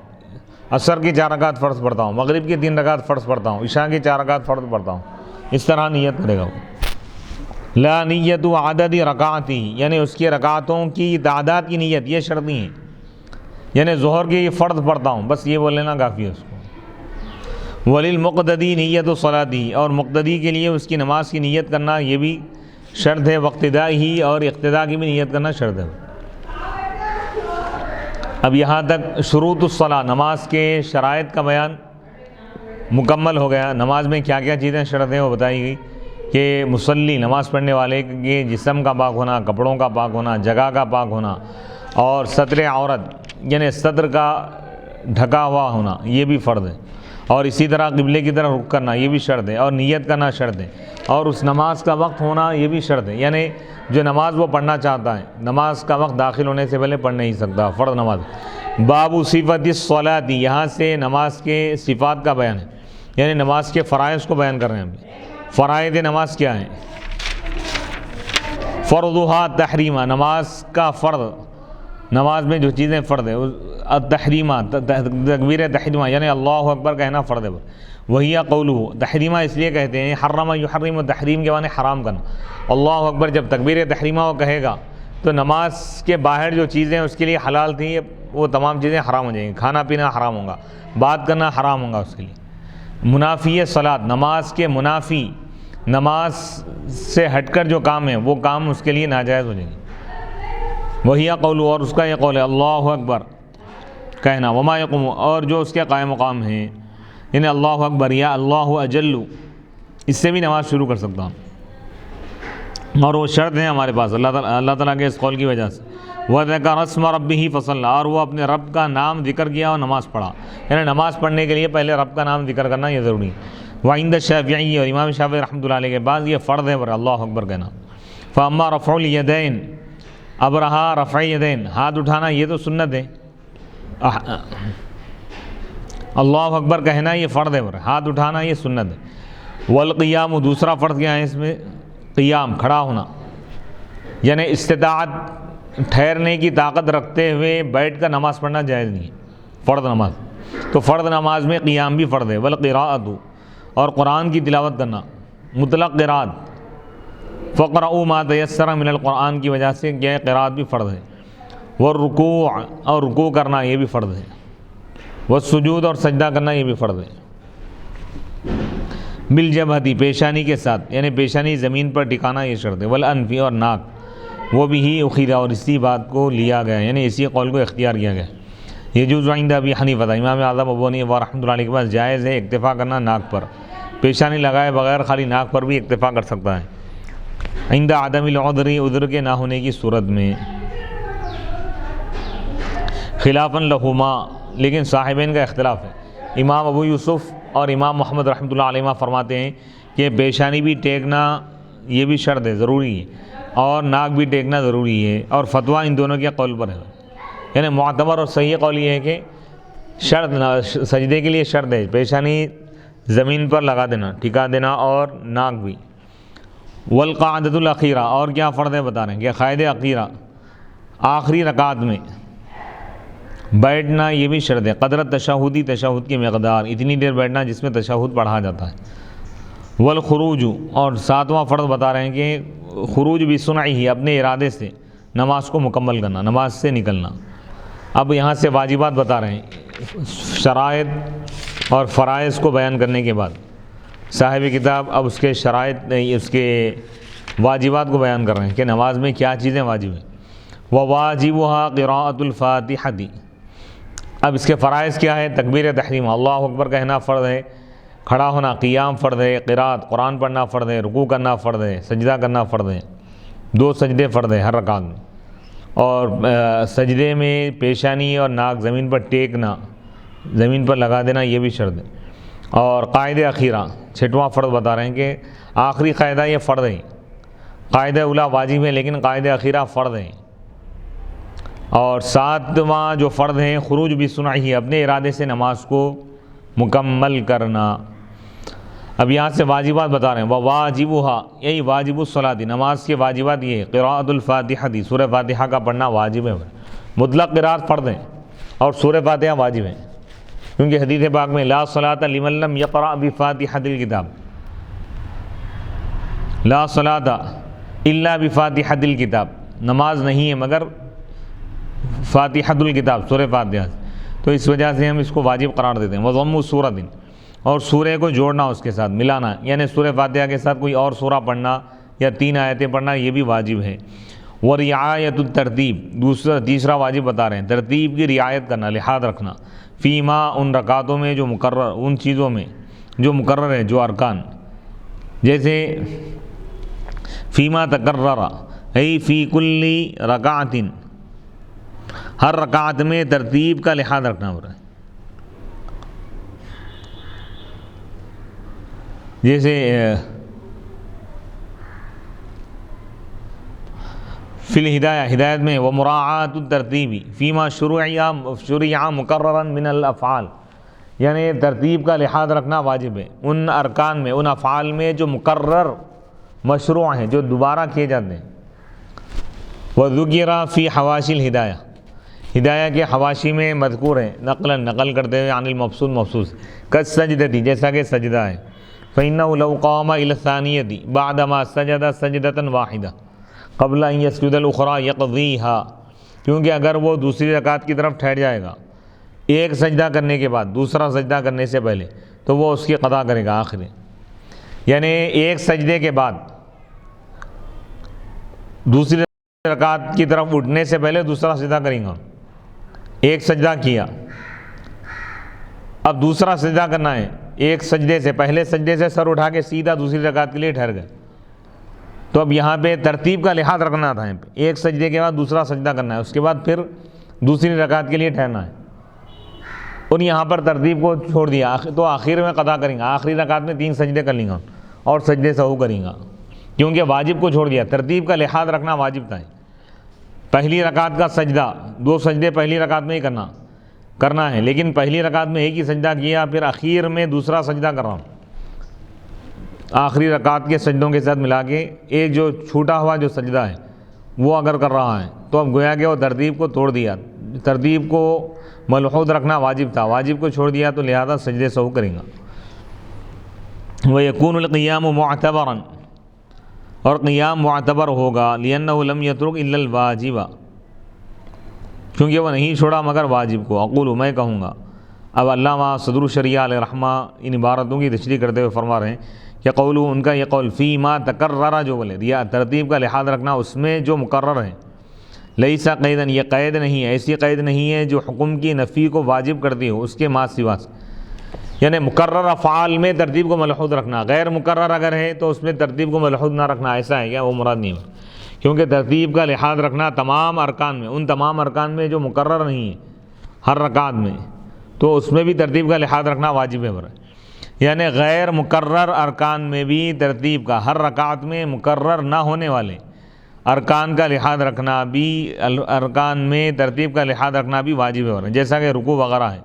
عصر کی 4 رکعت فرض پڑھتا ہوں، مغرب کی 3 رکعت فرض پڑھتا ہوں، عشاء کی 4 رکعت فرض پڑھتا ہوں، اس طرح نیت کرے گا وہ. لا نیت و عدد رکعاتی، یعنی اس کی رکعتوں کی تعداد کی نیت، یہ شرط نہیں ہے. یعنی ظہر کی فرض پڑھتا ہوں بس یہ بول لینا کافی ہے اس کو. وللمقتدی نیت و صلاتی، اور مقتدی کے لیے اس کی نماز کی نیت کرنا یہ بھی شرط ہے. واقتداء ہی، اور اقتداء کی بھی نیت کرنا شرط ہے. اب یہاں تک شروط الصلاۃ، نماز کے شرائط کا بیان مکمل ہو گیا. نماز میں کیا کیا چیزیں شرط ہیں وہ بتائی گئی کہ مصلی، نماز پڑھنے والے کے جسم کا پاک ہونا، کپڑوں کا پاک ہونا، جگہ کا پاک ہونا، اور ستر عورت یعنی صدر کا ڈھکا ہوا ہونا یہ بھی فرض ہے. اور اسی طرح قبلے کی طرف رخ کرنا یہ بھی شرط ہے، اور نیت کرنا شرط ہے. اور اس نماز کا وقت ہونا یہ بھی شرط ہے. یعنی جو نماز وہ پڑھنا چاہتا ہے نماز کا وقت داخل ہونے سے پہلے پڑھ نہیں سکتا، فرض نماز. باب صفت الصلاۃ، یہاں سے نماز کے صفات کا بیان ہے، یعنی نماز کے فرائض کو بیان کر رہے ہیں ہم. فرائض نماز کیا ہیں؟ فرضھا تحریمہ، نماز کا فرض، نماز میں جو چیزیں فرض ہے. التحریمہ، تکبیر تحریمہ یعنی اللہ اکبر کہنا فرض ہے. وہی قولہ، تحریمہ اس لیے کہتے ہیں حرم یحرم، تحریم کے معنی حرام کرنا. اللہ اکبر جب تکبیر تحریمہ وہ کہے گا تو نماز کے باہر جو چیزیں اس کے لیے حلال تھیں وہ تمام چیزیں حرام ہو جائیں گی. کھانا پینا حرام ہوگا، بات کرنا حرام ہوگا اس کے لیے. منافی صلاۃ، نماز کے منافی، نماز سے ہٹ کر جو کام ہے وہ کام اس کے لیے ناجائز ہو جائیں گے. وہی قول، اور اس کا یہ قول ہے اللہ اکبر کہنا. وما یقوم، اور جو اس کے قائم مقام ہیں، یعنی اللہ اکبر یا اللہ اجل، اس سے بھی نماز شروع کر سکتا ہوں. اور وہ شرط ہے ہمارے پاس اللہ تعالیٰ کے اس قول کی وجہ سے. وَذَكَرَ اسْمَ رَبِّهِ فَصَلَّى، اور وہ اپنے رب کا نام ذکر کیا اور نماز پڑھا. یعنی نماز پڑھنے کے لیے پہلے رب کا نام ذکر کرنا یہ ضروری ہے. وعند الشافعی، اور امام شافعی رحمۃ اللہ علیہ کے بعد یہ فرض ہے پر اللہ اکبر کہنا. فاما رفع الیدین، اب رہا رفع یدین، ہاتھ اٹھانا یہ تو سنت ہے. اللہ اکبر کہنا یہ فرض ہے پر ہاتھ اٹھانا یہ سنت ہے. والقیام، دوسرا فرض کیا ہے اس میں؟ قیام، کھڑا ہونا. یعنی استطاعت، ٹھہرنے کی طاقت رکھتے ہوئے بیٹھ کر نماز پڑھنا جائز نہیں ہے فرض نماز. تو فرض نماز میں قیام بھی فرض ہے. والقراءۃ، اور قرآن کی تلاوت کرنا، مطلق قرات. فقرؤوا ما تیسر من القرآن کی وجہ سے کیا قرات بھی فرض ہے. والرکوع، اور رکوع کرنا یہ بھی فرض ہے. والسجود، اور سجدہ کرنا یہ بھی فرض ہے. بالجبہتی، پیشانی کے ساتھ، یعنی پیشانی زمین پر ٹکانا یہ شرط ہے. والانف، اور ناک، وہ بھی ہی اخیرہ، اور اسی بات کو لیا گیا، یعنی اسی قول کو اختیار کیا گیا. یجوز عند ابی حنیفہ، امام اعظم ابو حنیفہ رحمۃ اللہ علیہ کے پاس جائز ہے اکتفا کرنا ناک پر، پیشانی لگائے بغیر خالی ناک پر بھی اکتفا کر سکتا ہے. عند عدم العذر، عذر کے نہ ہونے کی صورت میں. خلافاً لہما، لیکن صاحبین کا اختلاف ہے. امام ابو یوسف اور امام محمد رحمۃ اللہ علیہ فرماتے ہیں کہ پیشانی بھی ٹیکنا یہ بھی شرط ہے، ضروری ہے، اور ناک بھی ٹیکنا ضروری ہے. اور فتویٰ ان دونوں کے قول پر ہے. یعنی معتبر اور صحیح قول یہ ہے کہ شرط، سجدے کے لیے شرط ہے پیشانی زمین پر لگا دینا، ٹھکا دینا، اور ناک بھی. والقعدۃ الاخیرہ، اور کیا فرض ہے بتا رہے ہیں کہ قاعدہ اخیرہ آخری رکعت میں بیٹھنا یہ بھی شرط ہے، قدر تشہدی، تشہد کی مقدار، اتنی دیر بیٹھنا جس میں تشہد پڑھا جاتا ہے۔ والخروج، اور ساتواں فرض بتا رہے ہیں کہ خروج بصنعہ، اپنے ارادے سے نماز کو مکمل کرنا، نماز سے نکلنا۔ اب یہاں سے واجبات بتا رہے ہیں، شرائط اور فرائض کو بیان کرنے کے بعد صاحب کتاب اب اس کے شرائط اس کے واجبات کو بیان کر رہے ہیں کہ نماز میں کیا چیزیں واجب ہیں۔ وواجبها قراءۃ الفاتحہ، اب اس کے فرائض کیا ہے؟ تکبیر تحریمہ، اللہ اکبر کہنا فرض ہے، کھڑا ہونا قیام فرض ہے، قراءت قرآن پڑھنا فرض ہے، رکوع کرنا فرض ہے، سجدہ کرنا فرض ہے، 2 سجدے فرض ہے ہر رکعت میں، اور سجدے میں پیشانی اور ناک زمین پر ٹیکنا، زمین پر لگا دینا یہ بھی شرط ہے۔ اور قاعدہ اخیرہ 6واں فرض بتا رہے ہیں کہ آخری قاعدہ یہ فرض ہے، قاعدہ اولا واجب ہے لیکن قاعدہ اخیرہ فرض ہے۔ اور 7واں جو فرض ہیں خروج بصنعہ، اپنے ارادے سے نماز کو مکمل کرنا۔ اب یہاں سے واجبات بتا رہے ہیں، وواجبها، یہی واجب الصلاۃ، نماز کے واجبات یہ ہے، قراءۃ الفاتحہ، سورہ فاتحہ کا پڑھنا واجب ہے، مطلق قراءت فرض ہے اور سورہ فاتحہ واجب ہے، کیونکہ حدیث پاک میں لا صلاۃ لمن لم یقرأ بفاتحۃ الکتاب، لا صلاۃ الا بفاتحۃ الکتاب، نماز نہیں ہے مگر فاتحۃ الکتاب، سورہ فاتحہ، تو اس وجہ سے ہم اس کو واجب قرار دیتے ہیں۔ وضم سورۃ، اور سورہ کو جوڑنا، اس کے ساتھ ملانا، یعنی سورہ فاتحہ کے ساتھ کوئی اور سورہ پڑھنا یا 3 آیتیں پڑھنا یہ بھی واجب ہے۔ ورعایت الترتیب، تیسرا واجب بتا رہے ہیں، ترتیب کی رعایت کرنا، لحاظ رکھنا، فیما، ان رکعتوں میں جو مقرر، ان چیزوں میں جو مقرر ہے، جو ارکان، جیسے فیما تقرر، ای فی کل رکعت، ہر رکعت میں ترتیب کا لحاظ رکھنا ہو رہا ہے، جیسے فی الہدایہ، ہدایت میں ومراعات الترتیب فیما شرع مقررا من الافعال، یعنی ترتیب کا لحاظ رکھنا واجب ہے ان ارکان میں، ان افعال میں جو مقرر مشروع ہیں، جو دوبارہ کیے جاتے ہیں۔ وذکر فی حواشی الہدایہ، ہدایہ کے حواشی میں مذکور ہے، نقل کرتے ہوئے عن المبسوط، مبسوط کالسجدۃ، جیسا کہ سجدہ ہے، فإنه لو قام إلى الثانية بعدما سجد سجدة واحدة قبل أن يسجد الأخرى يقضيها، کیونکہ اگر وہ دوسری رکعت کی طرف ٹھہر جائے گا ایک سجدہ کرنے کے بعد، دوسرا سجدہ کرنے سے پہلے، تو وہ اس کی قضا کرے گا آخر، یعنی ایک سجدے کے بعد دوسری رکعت کی طرف اٹھنے سے پہلے دوسرا سجدہ کریں گا، ایک سجدہ کیا، اب دوسرا سجدہ کرنا ہے، ایک سجدے سے، پہلے سجدے سے سر اٹھا کے سیدھا دوسری رکعت کے لیے ٹھہر گئے، تو اب یہاں پہ ترتیب کا لحاظ رکھنا تھا، ایک سجدے کے بعد دوسرا سجدہ کرنا ہے، اس کے بعد پھر دوسری رکعت کے لیے ٹھہرنا ہے، اور یہاں پر ترتیب کو چھوڑ دیا، تو آخر میں قضا کریں گا، آخری رکعت میں 3 سجدے کر لیں گا اور سجدے سہو کریں گا، کیونکہ واجب کو چھوڑ دیا، ترتیب کا لحاظ رکھنا واجب تھا، پہلی رکعت کا سجدہ 2 سجدے پہلی رکعت میں ہی کرنا ہے، لیکن پہلی رکعت میں ایک ہی سجدہ کیا، پھر اخیر میں دوسرا سجدہ کر رہا ہوں، آخری رکعت کے سجدوں کے ساتھ ملا کے ایک جو چھوٹا ہوا جو سجدہ ہے وہ اگر کر رہا ہے، تو اب گویا کہ وہ ترتیب کو توڑ دیا، ترتیب کو ملحوظ رکھنا واجب تھا، واجب کو چھوڑ دیا تو لہذا سجدے سہو کریں گا۔ وَيَكُونُ الْقِيَامُ مُعْتَبَرًا، اور قیام معتبر ہوگا، لِأَنَّهُ لَمْ يَتْرُكْ إِلَّا الْوَاجِبَ، کیونکہ وہ نہیں چھوڑا مگر واجب کو۔ اقول، میں کہوں گا۔ اب علامہ صدر الشریعہ علیہ رحمہ ان عبارتوں کی تشریح کرتے ہوئے فرما رہے ہیں کہ قولو، ان کا یہ قول، فی ما تقرر، جو بولے دیا ترتیب کا لحاظ رکھنا اس میں جو مقرر ہے، لیسا قیدن، یہ قید نہیں ہے، ایسی قید نہیں ہے جو حکم کی نفی کو واجب کرتی ہو اس کے ما سوا سے، یعنی مقرر افعال میں ترتیب کو ملحوظ رکھنا، غیر مقرر اگر ہے تو اس میں ترتیب کو ملحوظ نہ رکھنا، ایسا ہے کیا؟ وہ مراد نہیں ہے، کیونکہ ترتیب کا لحاظ رکھنا تمام ارکان میں، ان تمام ارکان میں جو مقرر نہیں ہے ہر رکعت میں، تو اس میں بھی ترتیب کا لحاظ رکھنا واجب ہے، یعنی غیر مقرر ارکان میں بھی ترتیب کا، ہر رکعت میں مقرر نہ ہونے والے ارکان کا لحاظ رکھنا بھی، ارکان میں ترتیب کا لحاظ رکھنا بھی واجب ہے، جیسا کہ رکوع وغیرہ ہے،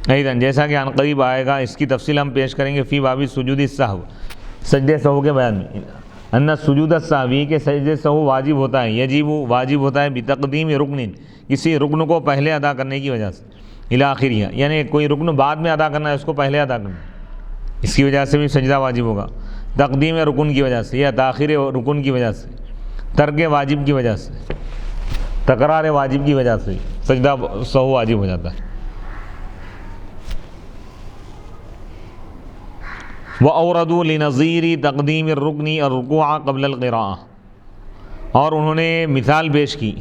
ایضاً جیسا کہ عنقریب آئے گا، اس کی تفصیل ہم پیش کریں گے فی باب سجود السہو، سجدے سہو کے بیان میں۔ ان سجود السہوی کے سجدے سہو واجب ہوتا ہے، یجب واجب ہوتا ہے بتقدیم رکن، کسی رکن کو پہلے ادا کرنے کی وجہ سے، الی آخریہ، یعنی کوئی رکن بعد میں ادا کرنا ہے اس کو پہلے ادا کرنا ہے، اس کی وجہ سے بھی سجدہ واجب ہوگا، تقدیم رکن کی وجہ سے یا تاخیر رکن کی وجہ سے، ترک واجب کی وجہ سے، تکرار واجب کی وجہ سے سجدہ سہو واجب ہو جاتا ہے۔ وَأَوْرَدُوا لِنَظِيرِ تَقْدِيمِ الرُّكْنِ الرُّكُوعَ قبل القراءة، اور انہوں نے مثال پیش کی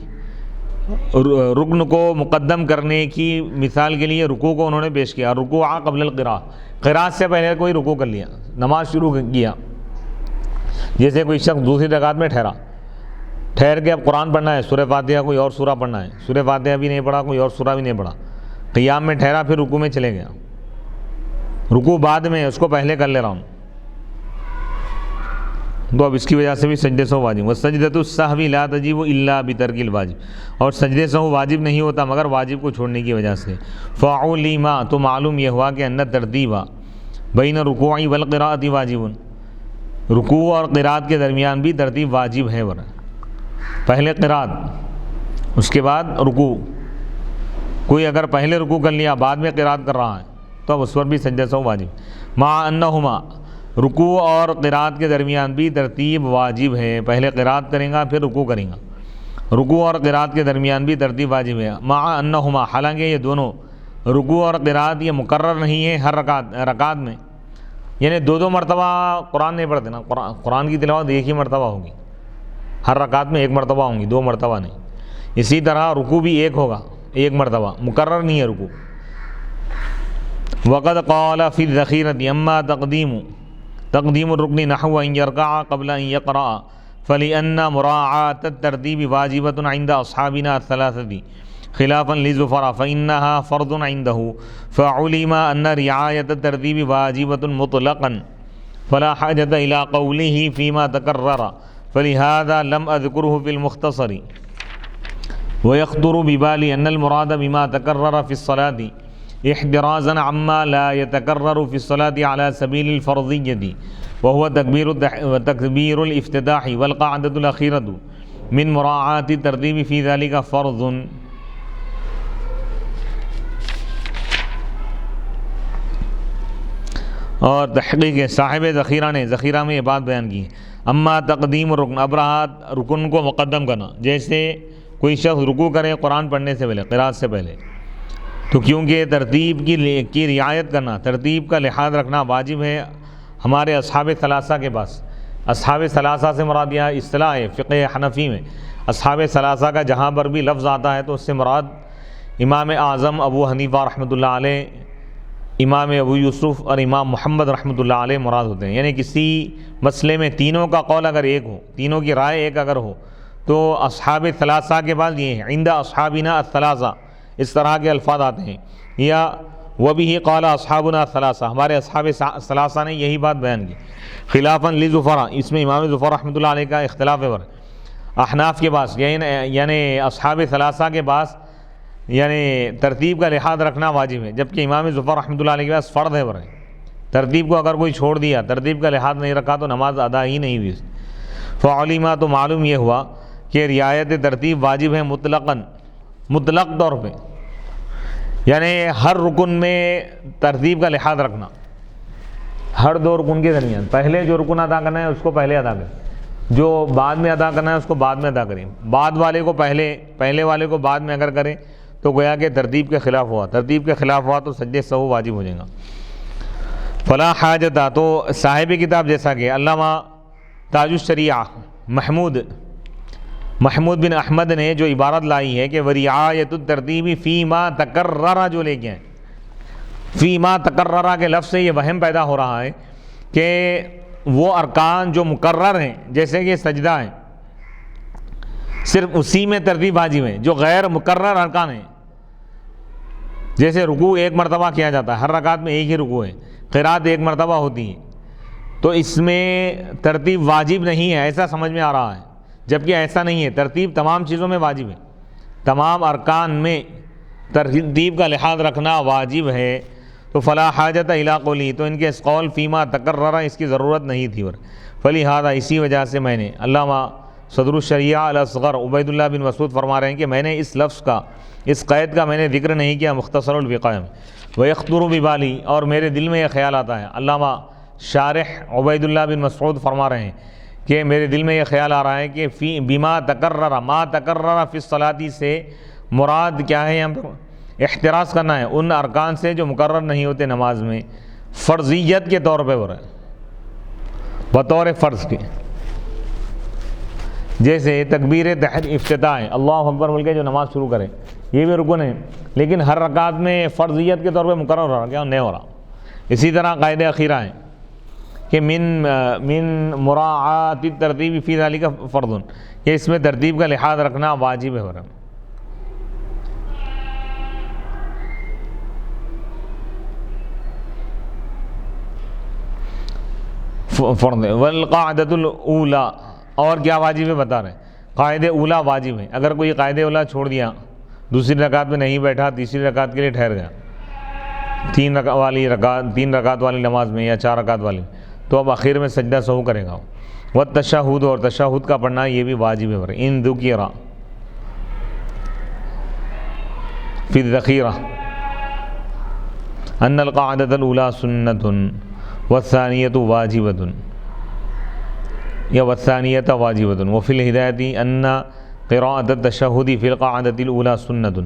رکن کو مقدم کرنے کی، مثال کے لیے رکوع کو انہوں نے پیش کیا، الرُّكُوعَ قبل القراءة، قراءت سے پہلے کوئی رکوع کر لیا، نماز شروع کیا، جیسے کوئی شخص دوسری رکعت میں ٹھہر کے اب قرآن پڑھنا ہے، سورہ فاتحہ کوئی اور سورہ پڑھنا ہے، سورہ فاتحہ بھی نہیں پڑھا، کوئی اور سورہ بھی نہیں پڑھا، قیام میں ٹھہرا، پھر رکوع میں چلے گیا، رکوع بعد میں اس کو پہلے کر لے رہا ہوں، تو اب اس کی وجہ سے بھی سجدے سہو واجب۔ وَسَجْدَةُ السَّهْوِ لَا تَجِبُ إِلَّا بِتَرْكِ الْوَاجِبِ، اور سجدے سہو واجب نہیں ہوتا مگر واجب کو چھوڑنے کی وجہ سے۔ فَعُلِمَ، تو معلوم یہ ہوا کہ ان ترتیب بین الرکوع والقراءۃ واجب، رکوع اور قراءت کے درمیان بھی ترتیب واجب ہے، پہلے قراءت اس کے بعد رکوع، کوئی اگر پہلے رکوع کر لیا بعد میں قراءت کر رہا ہے تو اب اس پر بھی سجدہ سہو واجب، مع انہما، رکوع اور قراءت کے درمیان بھی ترتیب واجب ہے، پہلے قراءت کریں گا پھر رکوع کریں گا، رکوع اور قراءت کے درمیان بھی ترتیب واجب ہے، مع انہما، حالانکہ یہ دونوں رکوع اور قراءت یہ مقرر نہیں ہے ہر رکعت میں، یعنی دو مرتبہ قرآن نہیں پڑھتے نا، قرآن کی تلاوت ایک ہی مرتبہ ہوگی، ہر رکعت میں ایک مرتبہ ہوں گی، دو مرتبہ نہیں، اسی طرح رکوع بھی ایک ہوگا، ایک مرتبہ، مقرر نہیں ہے رکوع۔ وقد قال فی الذخیرۃ، اما تقدیم الرکن نحو ان یرکع قبل ان یقرأ فلأن مراعاة الترتیب واجبۃ عند اصحابنا الثلاثة خلافا لزفر فإنها فرض عنده، فعلم ان رعایة الترتیب واجبۃ مطلقا فلا حاجة الى قوله فيما تکرر، فلهذا لم اذکره في المختصر، ويخطر ببالي ان المراد بما تکرر في الصلاة احترازا عما لا يتكرر في الصلاة على سبيل الفرضية، وهو تكبير الافتتاح والقعدة الأخيرة من مراعاة الترتيب في ذلك فرض۔ اور تحقیق صاحب ذخیرہ نے ذخیرہ میں یہ بات بیان کی، اما تقدیم الرکن، اب رہا رکن کو مقدم کرنا، جیسے کوئی شخص رکوع کرے قرآن پڑھنے سے پہلے، قراءت سے پہلے، تو کیونکہ ترتیب کی رعایت کرنا، ترتیب کا لحاظ رکھنا واجب ہے ہمارے اصحاب ثلاثہ کے پاس۔ اصحاب ثلاثہ سے مراد یہاں اصطلاح ہے فقہ حنفی میں، اصحاب ثلاثہ کا جہاں پر بھی لفظ آتا ہے تو اس سے مراد امام اعظم ابو حنیفہ رحمۃ اللہ علیہ، امام ابو یوسف اور امام محمد رحمۃ اللہ علیہ مراد ہوتے ہیں، یعنی کسی مسئلے میں تینوں کا قول اگر ایک ہو، تینوں کی رائے ایک اگر ہو تو اصحاب ثلاثہ کے بعد یہ ہے عند اصحابنا الثلاثہ، اس طرح کے الفاظ آتے ہیں، یا وبہ قال اصحابنا الثلاثہ، ہمارے اصحاب ثلاثہ نے یہی بات بیان کی، خلافاً لزفر، اس میں امام ظفر رحمۃ اللہ علیہ کا اختلاف ہے، احناف کے پاس یعنی اصحاب ثلاثہ کے پاس یعنی ترتیب کا لحاظ رکھنا واجب ہے، جبکہ امام ظفر رحمۃ اللہ علیہ کے پاس فرض ہے، ترتیب کو اگر کوئی چھوڑ دیا، ترتیب کا لحاظ نہیں رکھا تو نماز ادا ہی نہیں ہوئی۔ فعلما، تو معلوم یہ ہوا کہ رعایت ترتیب واجب ہے مطلقاً، مطلق طور پہ، یعنی ہر رکن میں ترتیب کا لحاظ رکھنا، ہر دو رکن کے درمیان پہلے جو رکن ادا کرنا ہے اس کو پہلے ادا کریں، جو بعد میں ادا کرنا ہے اس کو بعد میں ادا کریں، بعد والے کو پہلے والے کو بعد میں اگر کریں تو گویا کہ ترتیب کے خلاف ہوا، ترتیب کے خلاف ہوا تو سجدہ سہو واجب ہو جائے گا۔ فلا حاجت، تو صاحب کتاب جیسا کہ علامہ تاج الشریعہ محمود بن احمد نے جو عبارت لائی ہے کہ ورعایت الترتیب فیما تکرر، جو لے کے ہیں فیما تکرر کے لفظ سے یہ وہم پیدا ہو رہا ہے کہ وہ ارکان جو مقرر ہیں جیسے کہ سجدہ ہے صرف اسی میں ترتیب واجب ہے، جو غیر مقرر ارکان ہیں جیسے رکوع ایک مرتبہ کیا جاتا ہے، ہر رکعت میں ایک ہی رکوع ہے، قرات ایک مرتبہ ہوتی ہے، تو اس میں ترتیب واجب نہیں ہے، ایسا سمجھ میں آ رہا ہے، جبکہ ایسا نہیں ہے، ترتیب تمام چیزوں میں واجب ہے، تمام ارکان میں ترتیب کا لحاظ رکھنا واجب ہے۔ تو فلا حاجت الی قولی، تو ان کے اس قول فیما تکرر، اس کی ضرورت نہیں تھی، اور فلہذا اسی وجہ سے میں نے، علامہ صدر الشریعہ الاصغر عبید اللہ بن مسعود فرما رہے ہیں کہ میں نے اس لفظ کا، اس قید کا میں نے ذکر نہیں کیا مختصر الوقایہ میں، ویخطر ببالی، اور میرے دل میں یہ خیال آتا ہے، علامہ شارح عبید اللہ بن مسعود فرما رہے ہیں کہ میرے دل میں یہ خیال آ رہا ہے کہ فی بما تکرر، ما تکرر فی الصلاۃ سے مراد کیا ہے، یہاں پر احتراز کرنا ہے ان ارکان سے جو مقرر نہیں ہوتے نماز میں فرضیت کے طور پہ ہو رہا ہے، بطور فرض کے، جیسے تکبیر افتتاح ہے، اللہ اکبر بول کے جو نماز شروع کرے، یہ بھی رکن ہے، لیکن ہر رکعت میں فرضیت کے طور پہ مقرر ہو رہا کیا نہیں ہو رہا۔ اسی طرح قاعدہ اخیرہ ہے کہ من مراعات الترتیب فی ذلک فرض، کہ اس میں ترتیب کا لحاظ رکھنا واجب ہے۔ فرض والقاعدۃ الاولی، اور کیا واجب ہے بتا رہے ہیں، قاعدہ اولا واجب ہے، اگر کوئی قاعدہ اولا چھوڑ دیا، دوسری رکعت میں نہیں بیٹھا، تیسری رکعت کے لیے ٹھہر گیا، تین رکعت والی نماز میں یا 4 رکعت والی، تو اب آخر میں سجدہ سہو کرے گا۔ والتشہد، اور تشہد کا پڑھنا یہ بھی واجب ہے۔ ان ذکر فی الذخیرہ ان القاعدۃ الاولی سنۃ والثانیۃ واجبۃ، یا والثانیۃ واجبۃ، وفی الہدایۃ ان قراءۃ التشہد فی القاعدۃ الاولی سنۃ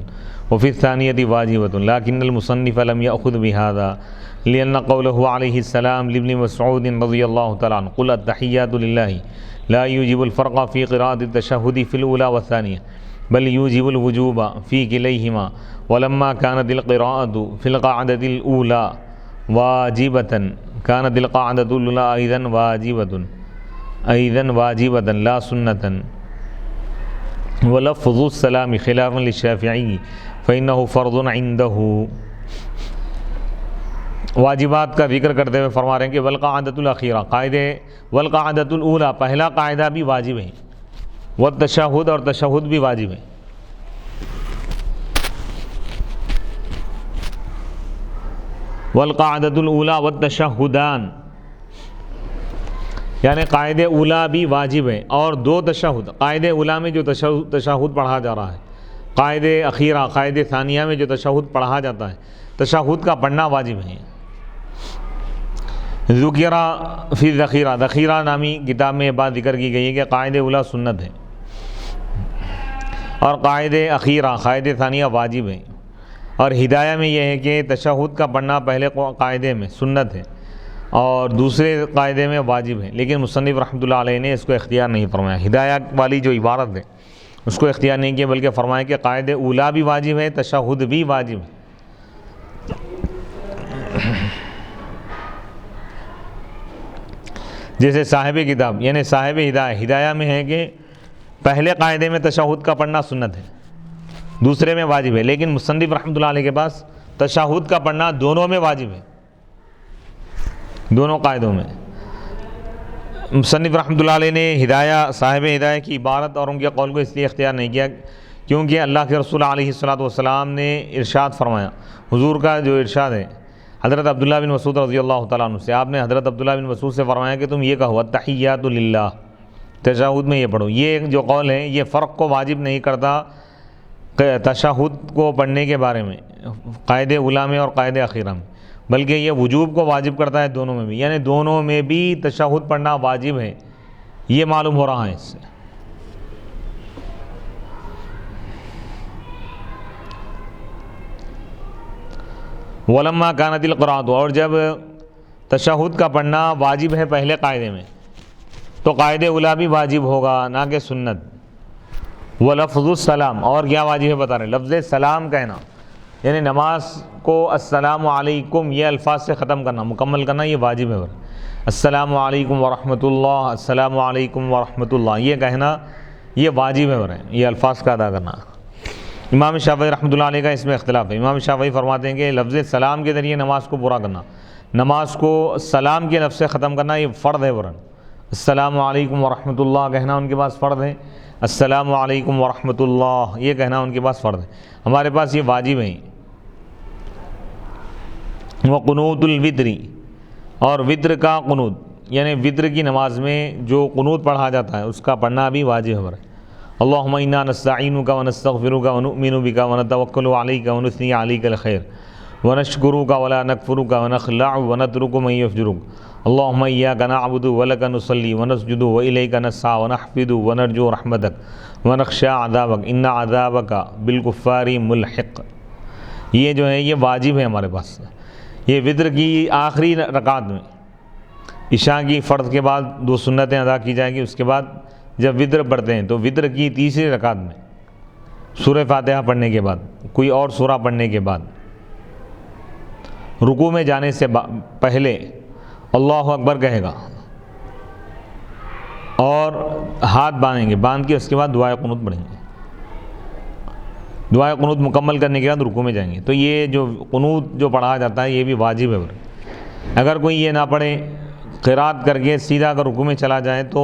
وفی الثانیۃ واجبۃ، لیکن المصنف لم یأخذ بہذا لأن قوله علیہ السلام لابن مسعود رضی اللہ تعالیٰ عنہ قل التحیات للہ لا یوجب الفرق فی قراءۃ التشہد فی الاولی والثانیہ بل یوجب الوجوب فی کلیہما، ولما كانت القراءۃ فی القاعدۃ الاولی واجبۃ كانت القاعدۃ الاولی ایضا واجبۃ لا سنۃ، ولفظ السلام خلافا للشافعی فإنه فرض عنده۔ واجبات کا ذکر کرتے ہوئے فرما رہے ہیں کہ والقاعدۃ الاخیرہ، والقاعدۃ الاولی، پہلا قاعدہ بھی واجب ہے، والتشہد، اور تشہد بھی واجب ہے۔ والقاعدۃ الاولی والتشہدان، یعنی قاعدہ اولا بھی واجب ہے، اور 2 تشہد، قاعدہ اولا میں جو تشہد پڑھا جا رہا ہے، قاعدہ اخیرہ، قاعدہ ثانیہ میں جو تشہد پڑھا جاتا ہے، تشہد کا پڑھنا واجب ہے۔ ذکرہ فی الذخیرہ، ذخیرہ نامی کتاب میں یہ بات ذکر کی گئی ہے کہ قاعدہ اولا سنت ہے، اور قاعدہ اخیرہ، قاعدہ ثانیہ واجب ہے، اور ہدایہ میں یہ ہے کہ تشہد کا پڑھنا پہلے قاعدے میں سنت ہے اور دوسرے قاعدے میں واجب ہے، لیکن مصنف رحمۃ اللہ علیہ نے اس کو اختیار نہیں فرمایا، ہدایہ والی جو عبارت ہے اس کو اختیار نہیں کیا، بلکہ فرمایا کہ قاعدہ اولا بھی واجب ہے، تشہد بھی واجب ہے۔ جیسے صاحب کتاب یعنی صاحب ہدایہ میں ہے کہ پہلے قاعدے میں تشہد کا پڑھنا سنت ہے، دوسرے میں واجب ہے، لیکن مصنف رحمۃ اللہ علیہ کے پاس تشہد کا پڑھنا دونوں میں واجب ہے، دونوں قاعدوں میں۔ مصنف رحمۃ اللہ علیہ نے صاحب ہدایہ کی عبارت اور ان کے قول کو اس لیے اختیار نہیں کیا کیونکہ اللہ کے رسول علیہ الصلاۃ نے ارشاد فرمایا، حضور کا جو ارشاد ہے حضرت عبداللہ بن مسعود رضی اللہ تعالیٰ عنہ سے، آپ نے حضرت عبداللہ بن مسعود سے فرمایا کہ تم یہ کہو التحیات للہ، تشہد میں یہ پڑھو۔ یہ جو قول ہے یہ فرق کو واجب نہیں کرتا تشہد کو پڑھنے کے بارے میں، قاعدہ اولا میں اور قاعدہ اخیرہ میں، بلکہ یہ وجوب کو واجب کرتا ہے دونوں میں بھی، یعنی دونوں میں بھی تشہد پڑھنا واجب ہے، یہ معلوم ہو رہا ہے اس سے۔ ولما كانت القراءۃ، اور جب تشہد کا پڑھنا واجب ہے پہلے قاعدے میں تو قاعدہ اولا بھی واجب ہوگا نہ کہ سنت۔ ولفظ السلام، اور کیا واجب ہے بتا رہے ہیں، لفظ سلام کہنا، یعنی نماز کو السلام علیکم یہ الفاظ سے ختم کرنا، مکمل کرنا، یہ واجب ہے۔ السلام علیکم ورحمۃ اللہ، السلام علیکم ورحمۃ اللہ یہ کہنا یہ واجب ہے، یہ الفاظ کا ادا کرنا۔ امام شافعی رحمۃ اللہ علیہ کا اس میں اختلاف ہے، امام شافعی فرماتے ہیں کہ لفظ سلام کے ذریعے نماز کو پورا کرنا، نماز کو سلام کے لفظ سے ختم کرنا یہ فرض ہے، السلام علیکم ورحمۃ اللہ کہنا ان کے پاس فرض ہے، السلام علیکم ورحمۃ اللہ یہ کہنا ان کے پاس فرض ہے، ہمارے پاس یہ واجب ہے، وقنوت الوتری، اور وطر کا قنوت، یعنی وطر کی نماز میں جو قنوت پڑھا جاتا ہے اس کا پڑھنا بھی واجب ہے۔ اللہم انا نستعینک ونستغفرک ونؤمن بک ونتوکل علیک ونثنی علیک الخیر ونشکرک ولا نکفرک ونخلع ونترک من یفجرک اللہم ایاک نعبد ولک نصلی ونسجد والیک نسعی ونحفظ ونرجو رحمتک ونخشى عذابک ان عذابک بالکفار ملحق۔ یہ جو ہے یہ واجب ہے ہمارے پاس۔ یہ وطر کی آخری رکعت میں عشاء کی فرض کے بعد 2 سنتیں ادا کی جائیں گی، اس کے بعد جب وطر پڑھتے ہیں تو وطر کی تیسری رکعت میں سورہ فاتحہ پڑھنے کے بعد، کوئی اور سورہ پڑھنے کے بعد، رکوع میں جانے سے پہلے اللہ اکبر کہے گا اور ہاتھ باندھیں گے، باندھ کے اس کے بعد دعائے قنوت پڑھیں گے۔ دعائے قنوت مکمل کرنے کے بعد رکوع میں جائیں گے۔ تو یہ جو قنوت جو پڑھا جاتا ہے یہ بھی واجب ہے۔ اگر کوئی یہ نہ پڑھے، قرات کر کے سیدھا اگر رکوع میں چلا جائے تو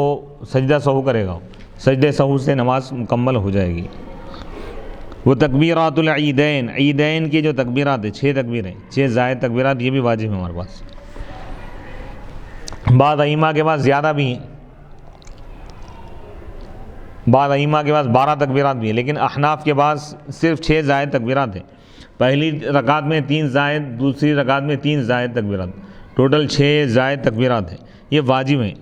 سجدہ سہو کرے گا، سجدہ سہو سے نماز مکمل ہو جائے گی۔ وہ تکبیرات العیدین، عیدین کی جو تکبیرات ہیں 6 تکبیریں، 6 زائد تکبیرات، یہ بھی واجب ہیں ہمارے پاس۔ بعض ائمہ کے پاس زیادہ بھی ہیں، بعض ائمہ کے پاس 12 تکبیرات بھی ہیں، لیکن احناف کے پاس صرف 6 زائد تکبیرات ہیں۔ پہلی رکعت میں 3 زائد، دوسری رکعت میں 3 زائد تکبیرات، ٹوٹل 6 زائد تکبیرات ہیں، یہ واجب ہیں۔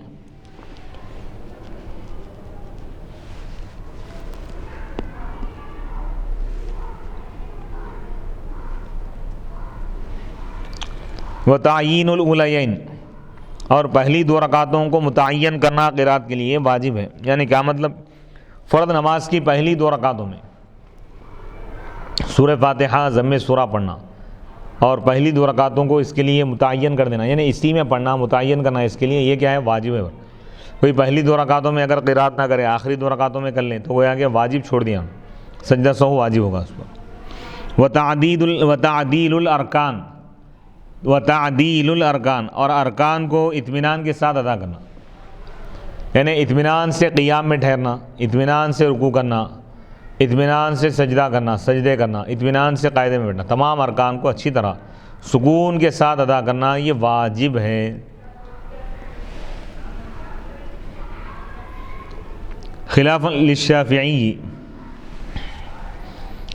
وتعیین الاولین، اور پہلی 2 رکعتوں کو متعین کرنا قرات کے لیے واجب ہے۔ یعنی کیا مطلب؟ فرض نماز کی پہلی 2 رکعتوں میں سورہ فاتحہ ضم سورہ پڑھنا، اور پہلی 2 رکعتوں کو اس کے لیے متعین کر دینا، یعنی اسی میں پڑھنا، متعین کرنا اس کے لیے، یہ کیا ہے؟ واجب ہے۔ کوئی پہلی 2 رکعتوں میں اگر قرات نہ کرے، آخری 2 رکعتوں میں کر لیں تو گویا کہ واجب چھوڑ دیا، سجدہ سہو واجب ہوگا اس پر۔ وتعدیل الارکان، وتعدیل الارکان، اور ارکان کو اطمینان کے ساتھ ادا کرنا، یعنی اطمینان سے قیام میں ٹھہرنا، اطمینان سے رکوع کرنا، اطمینان سے سجدہ کرنا، سجدے کرنا، اطمینان سے قاعدے میں بیٹھنا، تمام ارکان کو اچھی طرح سکون کے ساتھ ادا کرنا، یہ واجب ہے۔ خلاف للشافعی،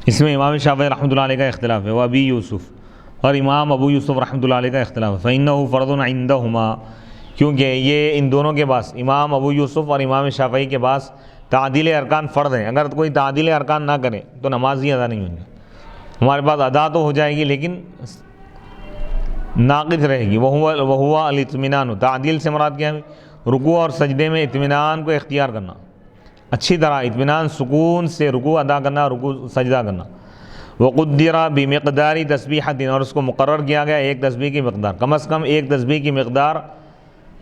اس میں امام شافعی رحمۃ اللہ علیہ کا اختلاف ہے، وہ ابی یوسف، اور امام ابو یوسف رحمۃ اللہ علیہ کا اختلاف ہے۔ فإنہ فرض عندہما، کیونکہ یہ ان دونوں کے پاس، امام ابو یوسف اور امام شافعی کے پاس، تعدیل ارکان فرض ہیں۔ اگر کوئی تعدیل ارکان نہ کرے تو نماز ہی ادا نہیں ہوگی، ہمارے پاس ادا تو ہو جائے گی لیکن ناقص رہے گی۔ وہو الاطمینان، تعدیل سے مراد کیا ہے؟ رکوع اور سجدے میں اطمینان کو اختیار کرنا، اچھی طرح اطمینان سکون سے رکوع ادا کرنا، رکوع سجدہ کرنا۔ وقدر بمقدار تسبیحۃ، اور اس کو مقرر کیا گیا 1 تسبیح کی مقدار، کم از کم 1 تسبیح کی مقدار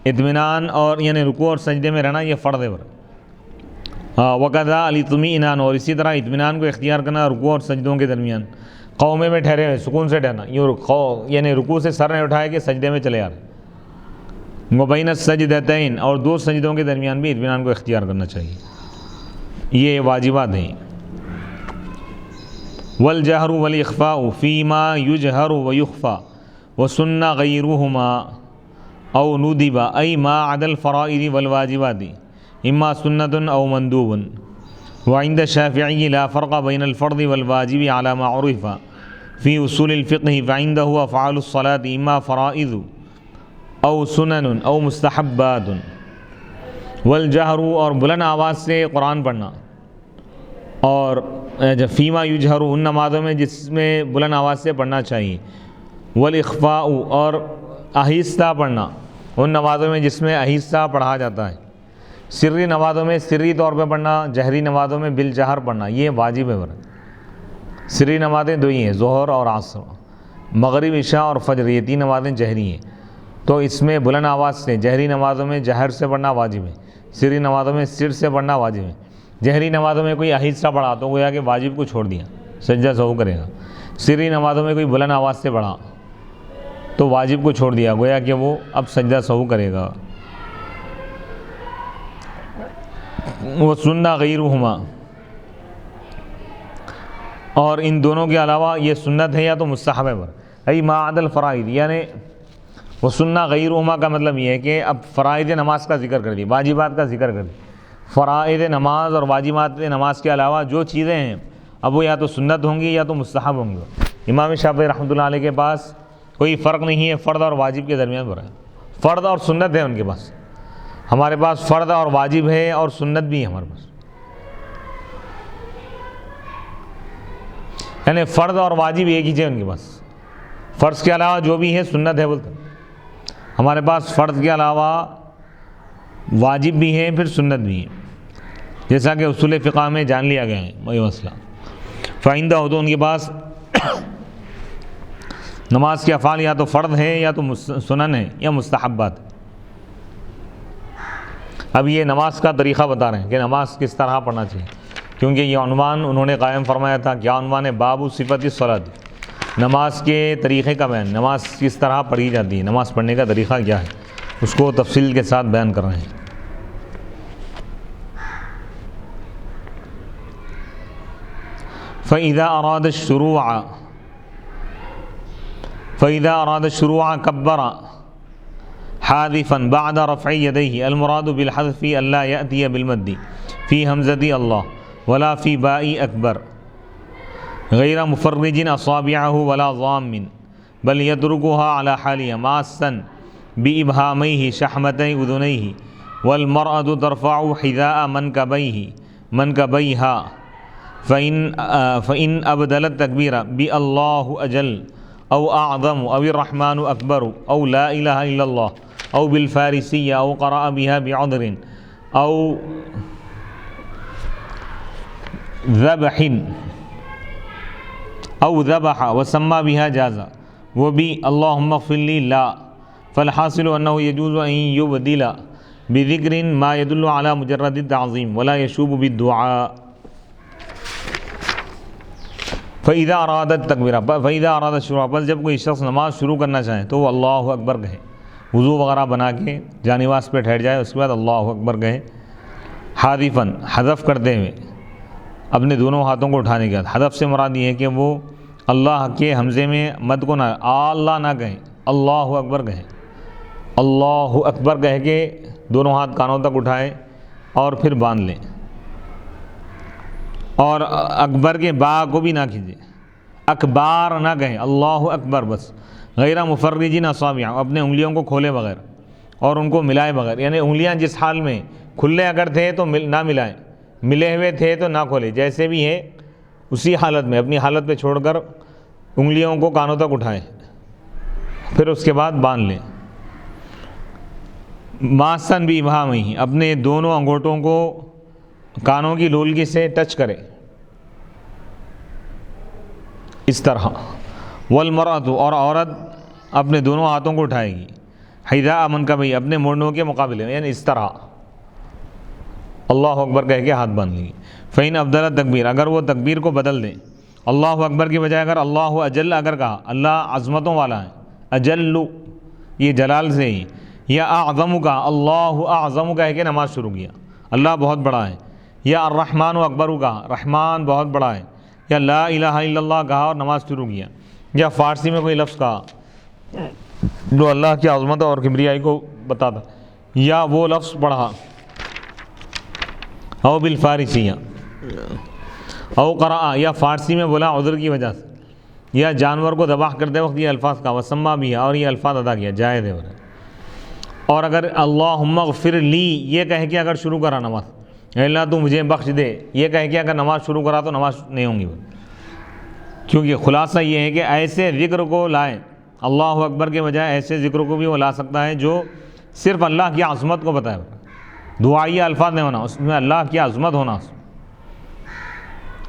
اطمینان اور یعنی رکوع اور سجدے میں رہنا، یہ فرض ہے۔ وقضا الاطمینان، اور اسی طرح اطمینان کو اختیار کرنا رکوع اور سجدوں کے درمیان، قومے میں ٹھہرے ہوئے سکون سے ٹھہرنا، یعنی رکوع سے سر نہیں اٹھائے کہ سجدے میں چلے آ رہے۔ وبین السجدتین، اور 2 سجدوں کے درمیان بھی اطمینان کو اختیار کرنا چاہیے، یہ واجبات ہیں۔ والجہر والاخفاء فیما یجہر ویخفى وسن غیرہما او ندب ای ما عدا الفرائض والواجبات اما سنت او مندوب۔ وعند الشافعی لا فرق بین الفرض والواجب على ما عرف فی اصول الفقہ، فعنده افعال الصلاة اما فرائض او سنن او مستحبات۔ والجہر، اور بلند آواز سے قرآن پڑھنا، اور فیما یجہر، ان نمازوں میں جس میں بلند آواز سے پڑھنا چاہیے۔ والاخفاء، اور آہستہ پڑھنا، ان نمازوں میں جس میں آہستہ پڑھا جاتا ہے۔ سری نمازوں میں سری طور پہ پڑھنا، جہری نمازوں میں بالجہر پڑھنا، یہ واجب ہے۔ سری نمازیں 2 ہی ہیں، ظہر اور عصر، مغرب عشاء اور فجر، یہ 3 نمازیں جہری ہیں، تو اس میں بلند آواز سے جہری نمازوں میں جہر سے پڑھنا واجب ہے، سری نمازوں میں سر سے پڑھنا واجب ہے۔ جہری نمازوں میں کوئی آہستہ پڑھا تو گویا کہ واجب کو چھوڑ دیا، سجدہ سہو کرے گا۔ سری نمازوں میں کوئی بلند آواز سے پڑھا تو واجب کو چھوڑ دیا، گویا کہ وہ اب سجدہ سہو کرے گا۔ وسن غیرہما، اور ان دونوں کے علاوہ یہ سنت ہے یا تو مستحب ہے، ای ما عدا الفرائض، یعنی وہ سننا غیرہما کا مطلب یہ ہے کہ اب فرائض نماز کا ذکر کر دی، واجبات کا ذکر کر دی، فرائض نماز اور واجبات نماز کے علاوہ جو چیزیں ہیں اب وہ یا تو سنت ہوں گی یا تو مستحب ہوں گی۔ امام شافعی رحمۃ اللہ علیہ کے پاس کوئی فرق نہیں ہے فرض اور واجب کے درمیان پر ہے، فرض اور سنت ہے ان کے پاس، ہمارے پاس فرض اور واجب ہے اور سنت بھی ہے ہمارے پاس، یعنی فرض اور واجب ایک ہی ہے ان کے پاس، فرض کے علاوہ جو بھی ہے سنت ہے بولتے، ہمارے پاس فرض کے علاوہ واجب بھی ہے پھر سنت بھی ہے، جیسا کہ اصول فقہ میں جان لیا گیا ہے وہی مسئلہ۔ فائندہ ہو تو ان کے پاس نماز کے افعال یا تو فرض ہے یا تو سنن ہے یا مستحبات۔ اب یہ نماز کا طریقہ بتا رہے ہیں کہ نماز کس طرح پڑھنا چاہیے، کیونکہ یہ عنوان انہوں نے قائم فرمایا تھا، کیا عنوان ہے؟ باب صفت الصلاۃ، نماز کے طریقے کا بیان، نماز کس طرح پڑھی جاتی ہے، نماز پڑھنے کا طریقہ کیا ہے، اس کو تفصیل کے ساتھ بیان کر رہے ہیں۔ فإذا أراد الشروع كبر حاذفا بعد رفع يديه، المراد بالحذف ألا يأتي بالمد في همزة الله ولا في باء أكبر غير مفرج أصابعه ولا ضام، بل يتركها على حالها ماسا بإبهاميه شحمتي أذنيه، والمرأة ترفع حذاء منكبيها فإن أبدل التكبير بالله أجل أو أعظم أو الرحمن أكبر أو لا إله إلا الله أو بالفارسية أو قرأ بها بعذر أو ذبح وسمى بها جازا، وبي اللهم اغفر لي لا، فالحاصل أنه يجوز أن يبدل بذكر ما يدل على مجرد التعظيم ولا يشوب بالدعاء۔ فإذا أراد التکبیر، فإذا أراد الشروع، بس جب کوئی شخص نماز شروع کرنا چاہے تو وہ اللہ اکبر کہے، وضو وغیرہ بنا کے جانواز پہ ٹھہر جائے، اس کے بعد اللہ اکبر کہے، حاذفاً حذف کرتے ہوئے اپنے دونوں ہاتھوں کو اٹھانے کے بعد، حذف سے مراد یہ ہے کہ وہ اللہ کے حمزے میں مد کو نہ اللہ نہ کہیں، اللہ اکبر کہیں، اللہ اکبر کہہ کے دونوں ہاتھ کانوں تک اٹھائے اور پھر باندھ لیں، اور اکبر کے با کو بھی نہ کھینچے، اکبار نہ کہیں، اللہ اکبر بس، غیر مفرجین اصابع، اپنے انگلیوں کو کھولے بغیر اور ان کو ملائے بغیر، یعنی انگلیاں جس حال میں کھلے اگر تھے تو نہ ملائیں، ملے ہوئے تھے تو نہ کھولے، جیسے بھی ہے اسی حالت میں اپنی حالت پہ چھوڑ کر انگلیوں کو کانوں تک اٹھائیں، پھر اس کے بعد باندھ لیں۔ ماسن بھی ابہامہ، اپنے دونوں انگوٹھوں کو کانوں کی لولکی سے ٹچ کرے، اس طرح۔ والمرأۃ، اور عورت اپنے دونوں ہاتھوں کو اٹھائے گی، حذاء منکبیہ، اپنے مونڈوں کے مقابلے میں، یعنی اس طرح اللہ اکبر کہہ کے ہاتھ باندھ لیں گی۔ فإن ابدل التکبیر، اگر وہ تکبیر کو بدل دیں، اللہ اکبر کی بجائے اگر اللہ اجل اگر کہا، اللہ عظمتوں والا ہے، اجل یہ جلال سے ہی، یا اعظم کا اللہ اعظم کہہ کے نماز شروع کیا، اللہ بہت بڑا ہے، یا الرحمن اکبر کا رحمان بہت بڑا ہے، یا لا الہ الا اللہ کہا اور نماز شروع کیا، یا فارسی میں کوئی لفظ کہا جو اللہ کی عظمت اور کبریائی کو بتاتا، یا وہ لفظ پڑھا، او بالفارسیہ، او قرأ، یا فارسی میں بولا عذر کی وجہ سے، یا جانور کو ذبح کرتے وقت یہ الفاظ کہا، وسمہ بھی، اور یہ الفاظ ادا کیا، جائز ہے۔ اور اگر اللہم اغفر لی یہ کہہ کے اگر شروع کرا نماز، اے اللہ تو مجھے بخش دے یہ کہہ کے اگر نماز شروع کرا تو نماز نہیں ہوں گی، کیونکہ خلاصہ یہ ہے کہ ایسے ذکر کو لائے، اللہ اکبر کے بجائے ایسے ذکر کو بھی وہ لا سکتا ہے جو صرف اللہ کی عظمت کو بتائے، دعائیہ الفاظ نہیں ہونا، اس میں اللہ کی عظمت ہونا۔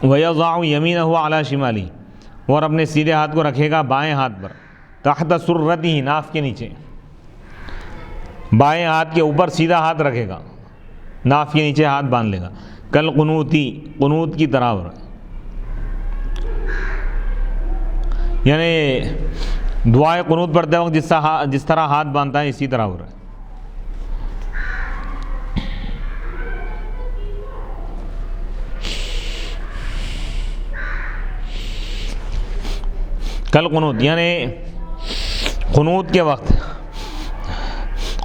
وَيَضَعُ يَمِينَهُ عَلَى شِمَالِهِ، اور اپنے سیدھے ہاتھ کو رکھے گا بائیں ہاتھ پر، تحت سرتہ، ناف کے نیچے، بائیں ہاتھ کے اوپر سیدھا ہاتھ رکھے گا، ناف کے نیچے ہاتھ باندھ لے گا، کل قنوتی، قنوت کی طرح، یعنی دعائے قنوت پڑھتے وقت جس طرح ہاتھ باندھتا ہے اسی طرح ہو رہا ہے۔ کل قنوت یعنی قنوت کے وقت،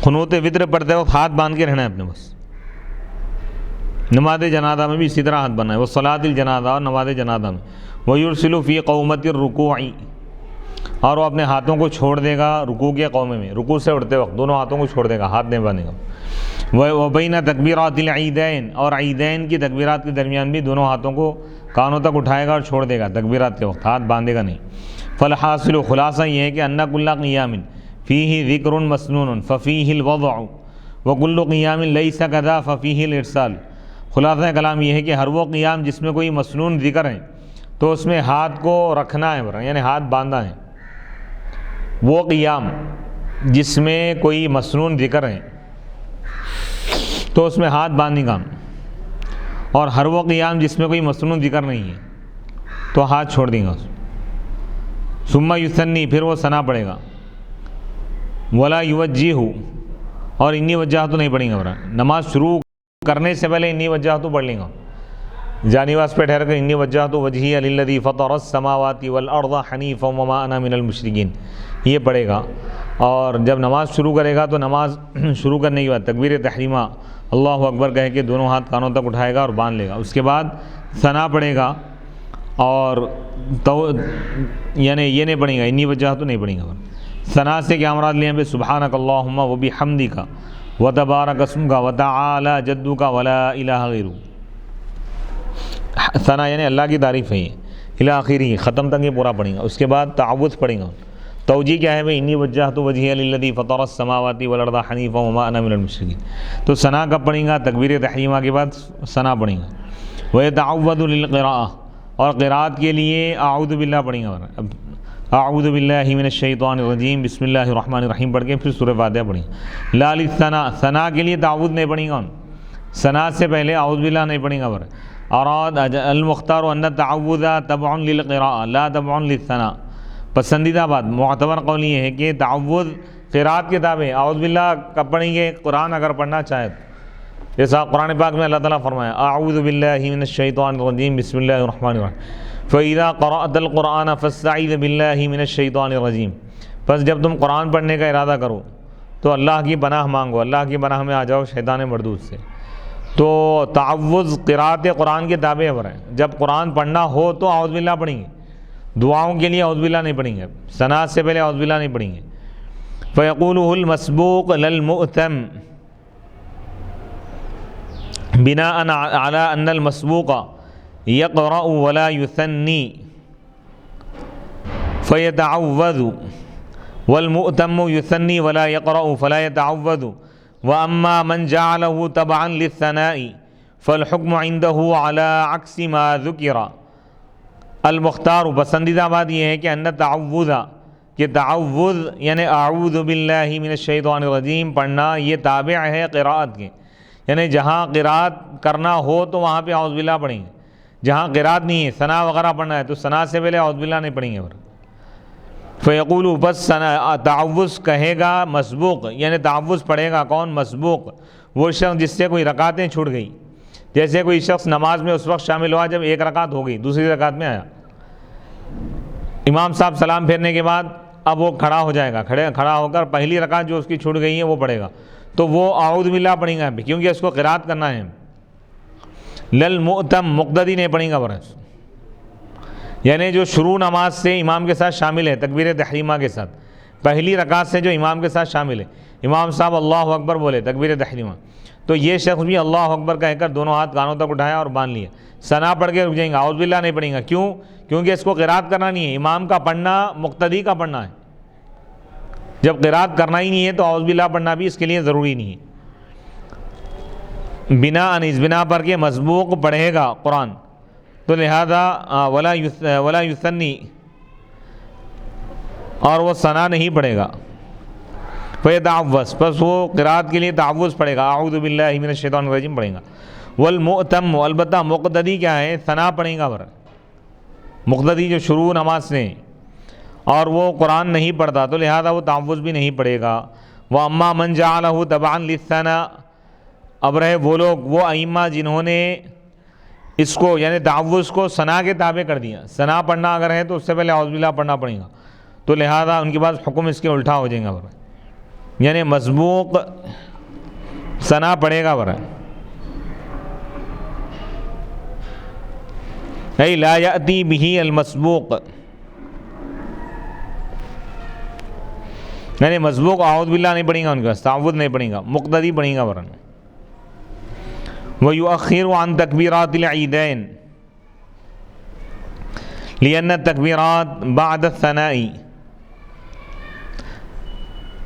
قنوت وطر پڑھتے وقت ہاتھ باندھ کے رہنا ہے اپنے بس. نماز جنازہ میں بھی اسی طرح ہاتھ باندھنا ہے. وہ صلاۃ الجنازہ اور نماز جنازہ میں وَيُرْسِلُ فِي قَوْمَةِ الرُّكُوعِ، اور وہ اپنے ہاتھوں کو چھوڑ دے گا رکوع کے قومے میں، رکوع سے اٹھتے وقت دونوں ہاتھوں کو چھوڑ دے گا، ہاتھ نہیں باندھے گا. وَبَيْنَ تَكْبِيرَاتِ الْعِيدَيْنِ، اور عیدین کی تکبیرات کے درمیان بھی دونوں ہاتھوں کو کانوں تک اٹھائے گا اور چھوڑ دے گا تکبیرات کے وقت، ہاتھ باندھے گا نہیں. فالحاصل، خلاصہ یہ ہے کہ ان کل قیام فیہ ذکر مسنون ففیہ الوضع وکل قیام لیس کذا ففیہ الارسال. خلاصہ کلام یہ ہے کہ ہر وہ قیام جس میں کوئی مسنون ذکر ہے تو اس میں ہاتھ کو رکھنا ہے، یعنی ہاتھ باندھنا ہے. وہ قیام جس میں کوئی مسنون ذکر ہے تو اس میں ہاتھ باندھنے کا، اور ہر وہ قیام جس میں کوئی مسنون ذکر نہیں ہے تو ہاتھ چھوڑ دیں گا. ثم یثنی، پھر وہ ثنا پڑے گا. ولا یوجہ، اور انی وجہت نہیں پڑھیں گا. نماز شروع کرنے سے پہلے انی وجہت پڑھ لیں گا، جانواز پہ ٹھہر کر انی وجہت وجہی للذی فطر السماوات والارض حنیفا وما انا من المشرکین یہ پڑھے گا. اور جب نماز شروع کرے گا تو نماز شروع کرنے کے بعد تکبیر تحریمہ اللہ اکبر کہہ کے دونوں ہاتھ کانوں تک اٹھائے گا اور باندھ لے گا. اس کے بعد ثنا پڑھے گا، اور یعنی یہ نہیں پڑھیں گا، انی وجہت نہیں پڑھیں گا. ثنا سے کیا مراد لیں پہ سبحانک اللہم وبحمدک وتبارک اسمک وتعالی جدک ولا الہ غیرک. ثنا یعنی اللہ کی تعریف ہے، یہ الی آخری ختم تک یہ پورا پڑھیں گا. اس کے بعد تعوذ پڑھیں گا. توجیہ کیا ہے بھائی؟ انی وجہت وجہی للذی فطر السماوات والارض حنیفا وما انا من المشرکین. تو ثنا کب پڑھیں گا؟ تکبیر تحریمہ کے بعد ثنا پڑھیں گا. ویتعوذ للقراءہ، اور قراءت کے لیے اعوذ باللہ پڑھیں گا. اعوذ باللہ من الشیطان الرجیم بسم اللہ الرحمن الرحیم پڑھ کے پھر سورہ فاتحہ پڑھیں گا. لا للثنا، ثنا کے لیے تعوذ نہیں پڑھیں گا، ثنا سے پہلے اعوذ باللہ نہیں پڑھیں گا. اراد المختار ان التعوذ تبع للقراءة لا تبع للثناء. پسندیدہ بات معتبر قول یہ ہے کہ تعوذ قراءت کے تابع. اعوذ باللہ کب پڑھیں گے؟ قرآن اگر پڑھنا چاہے تو. جیسا قرآن پاک میں اللہ تعالیٰ فرمایا اعوذ باللہ من الشیطان الرجیم بسم اللہ الرحمن الرحیم فاذا قرأت القرآن فاستعذ باللہ من الشیطان الرجیم. بس جب تم قرآن پڑھنے کا ارادہ کرو تو اللہ کی پناہ مانگو، اللہ کی پناہ میں آ جاؤ شیطان مردود سے. تو تعوذ قراءت قرآن کے تابع ہے. جب قرآن پڑھنا ہو تو اعوذ باللہ پڑھیں گے، دعاؤں کے لیے اعوذ باللہ نہیں پڑھیں گے، ثنا سے پہلے اعوذ باللہ نہیں پڑھیں گے. فیقولہ المسبوق للمؤتم بناء علی ان المسبوق یقرأ ولا یثنی فیتعوذ والمؤتم یثنی ولا یقرأ فلا یتعوذ. وَأَمَّا مَنْ جَعَلَهُ تَبْعًا لِلثَّنَاءِ فَالْحُكْمُ عِنْدَهُ عَلَىٰ عَكْسِ مَا ذُكِرَ. المختار پسندیدہ بات یہ ہے کہ ان تعوذ، کہ تعوذ یعنی اعوذ باللہ من الشیطان الرجیم پڑھنا یہ تابع ہے قراءت کے. یعنی جہاں قراءت کرنا ہو تو وہاں پہ اعوذ باللہ پڑھیں گے، جہاں قراءت نہیں ہے ثنا وغیرہ پڑھنا ہے تو ثنا سے پہلے اعوذ باللہ نہیں پڑھیں گے. فیقول بس تعوذ کہے گا مسبوق، یعنی تعوذ پڑھے گا کون؟ مسبوق، وہ شخص جس سے کوئی رکعتیں چھوٹ گئی. جیسے کوئی شخص نماز میں اس وقت شامل ہوا جب ایک رکعت ہو گئی، دوسری رکعت میں آیا، امام صاحب سلام پھیرنے کے بعد اب وہ کھڑا ہو جائے گا، کھڑا ہو کر پہلی رکعت جو اس کی چھوٹ گئی ہے وہ پڑھے گا، تو وہ اعوذ باللہ پڑھیں گا کیونکہ اس کو قراءت کرنا ہے. للمؤتم مقتدی نہیں پڑھیں گا برس، یعنی جو شروع نماز سے امام کے ساتھ شامل ہے تکبیر تحریمہ کے ساتھ، پہلی رکعت سے جو امام کے ساتھ شامل ہے، امام صاحب اللہ اکبر بولے تکبیر تحریمہ، تو یہ شخص بھی اللہ اکبر کہہ کر دونوں ہاتھ کانوں تک اٹھایا اور باندھ لیا، ثنا پڑھ کے رک جائیں گے، اعوذ باللہ نہیں پڑھیں گا. کیوں؟ کیونکہ اس کو قراءت کرنا نہیں ہے، امام کا پڑھنا مقتدی کا پڑھنا ہے. جب قراءت کرنا ہی نہیں ہے تو اعوذ باللہ پڑھنا بھی اس کے لیے ضروری نہیں ہے. بنا اس بنا پر کے مسبوق پڑھے گا قرآن، تو لہذا ولا یثنی، اور وہ ثنا نہیں پڑھے گا. فیتعوذ، بس وہ قراءت کے لیے تعوذ پڑھے گا، اعوذ باللہ من الشیطان الرجیم پڑھیں گا. والمؤتم، البتہ مقتدی کیا ہے؟ ثنا پڑھیں گا. مقتدی جو شروع نماز سے اور وہ قرآن نہیں پڑھتا تو لہذا وہ تعوذ بھی نہیں پڑھے گا. وَأَمَّا مَنْ جَعَلَهُ تَبْعًا لِلثَّنَاءِ، اب رہے وہ لوگ، وہ ائمہ جنہوں نے اس کو یعنی تعوذ کو ثنا کے تابع کر دیا. ثنا پڑھنا اگر ہے تو اس سے پہلے اعوذ باللہ پڑھنا پڑے گا. تو لہذا ان کے پاس حکم اس کے الٹا ہو جائے گا، یعنی مسبوق ثنا پڑے گا ورا، ای لا یأتی بہ المسبوق، یعنی مسبوق اعوذ باللہ نہیں پڑھیں گا، ان کے پاس تعوذ نہیں پڑھیں گا، مقتدی پڑھیں گا ورن۔ وَيُؤَخِّرُ عَنْ تَكْبِيرَاتِ الْعِيدَيْنِ لِأَنَّ التَّكْبِيرَاتِ بَعْدَ الثَّنَاءِ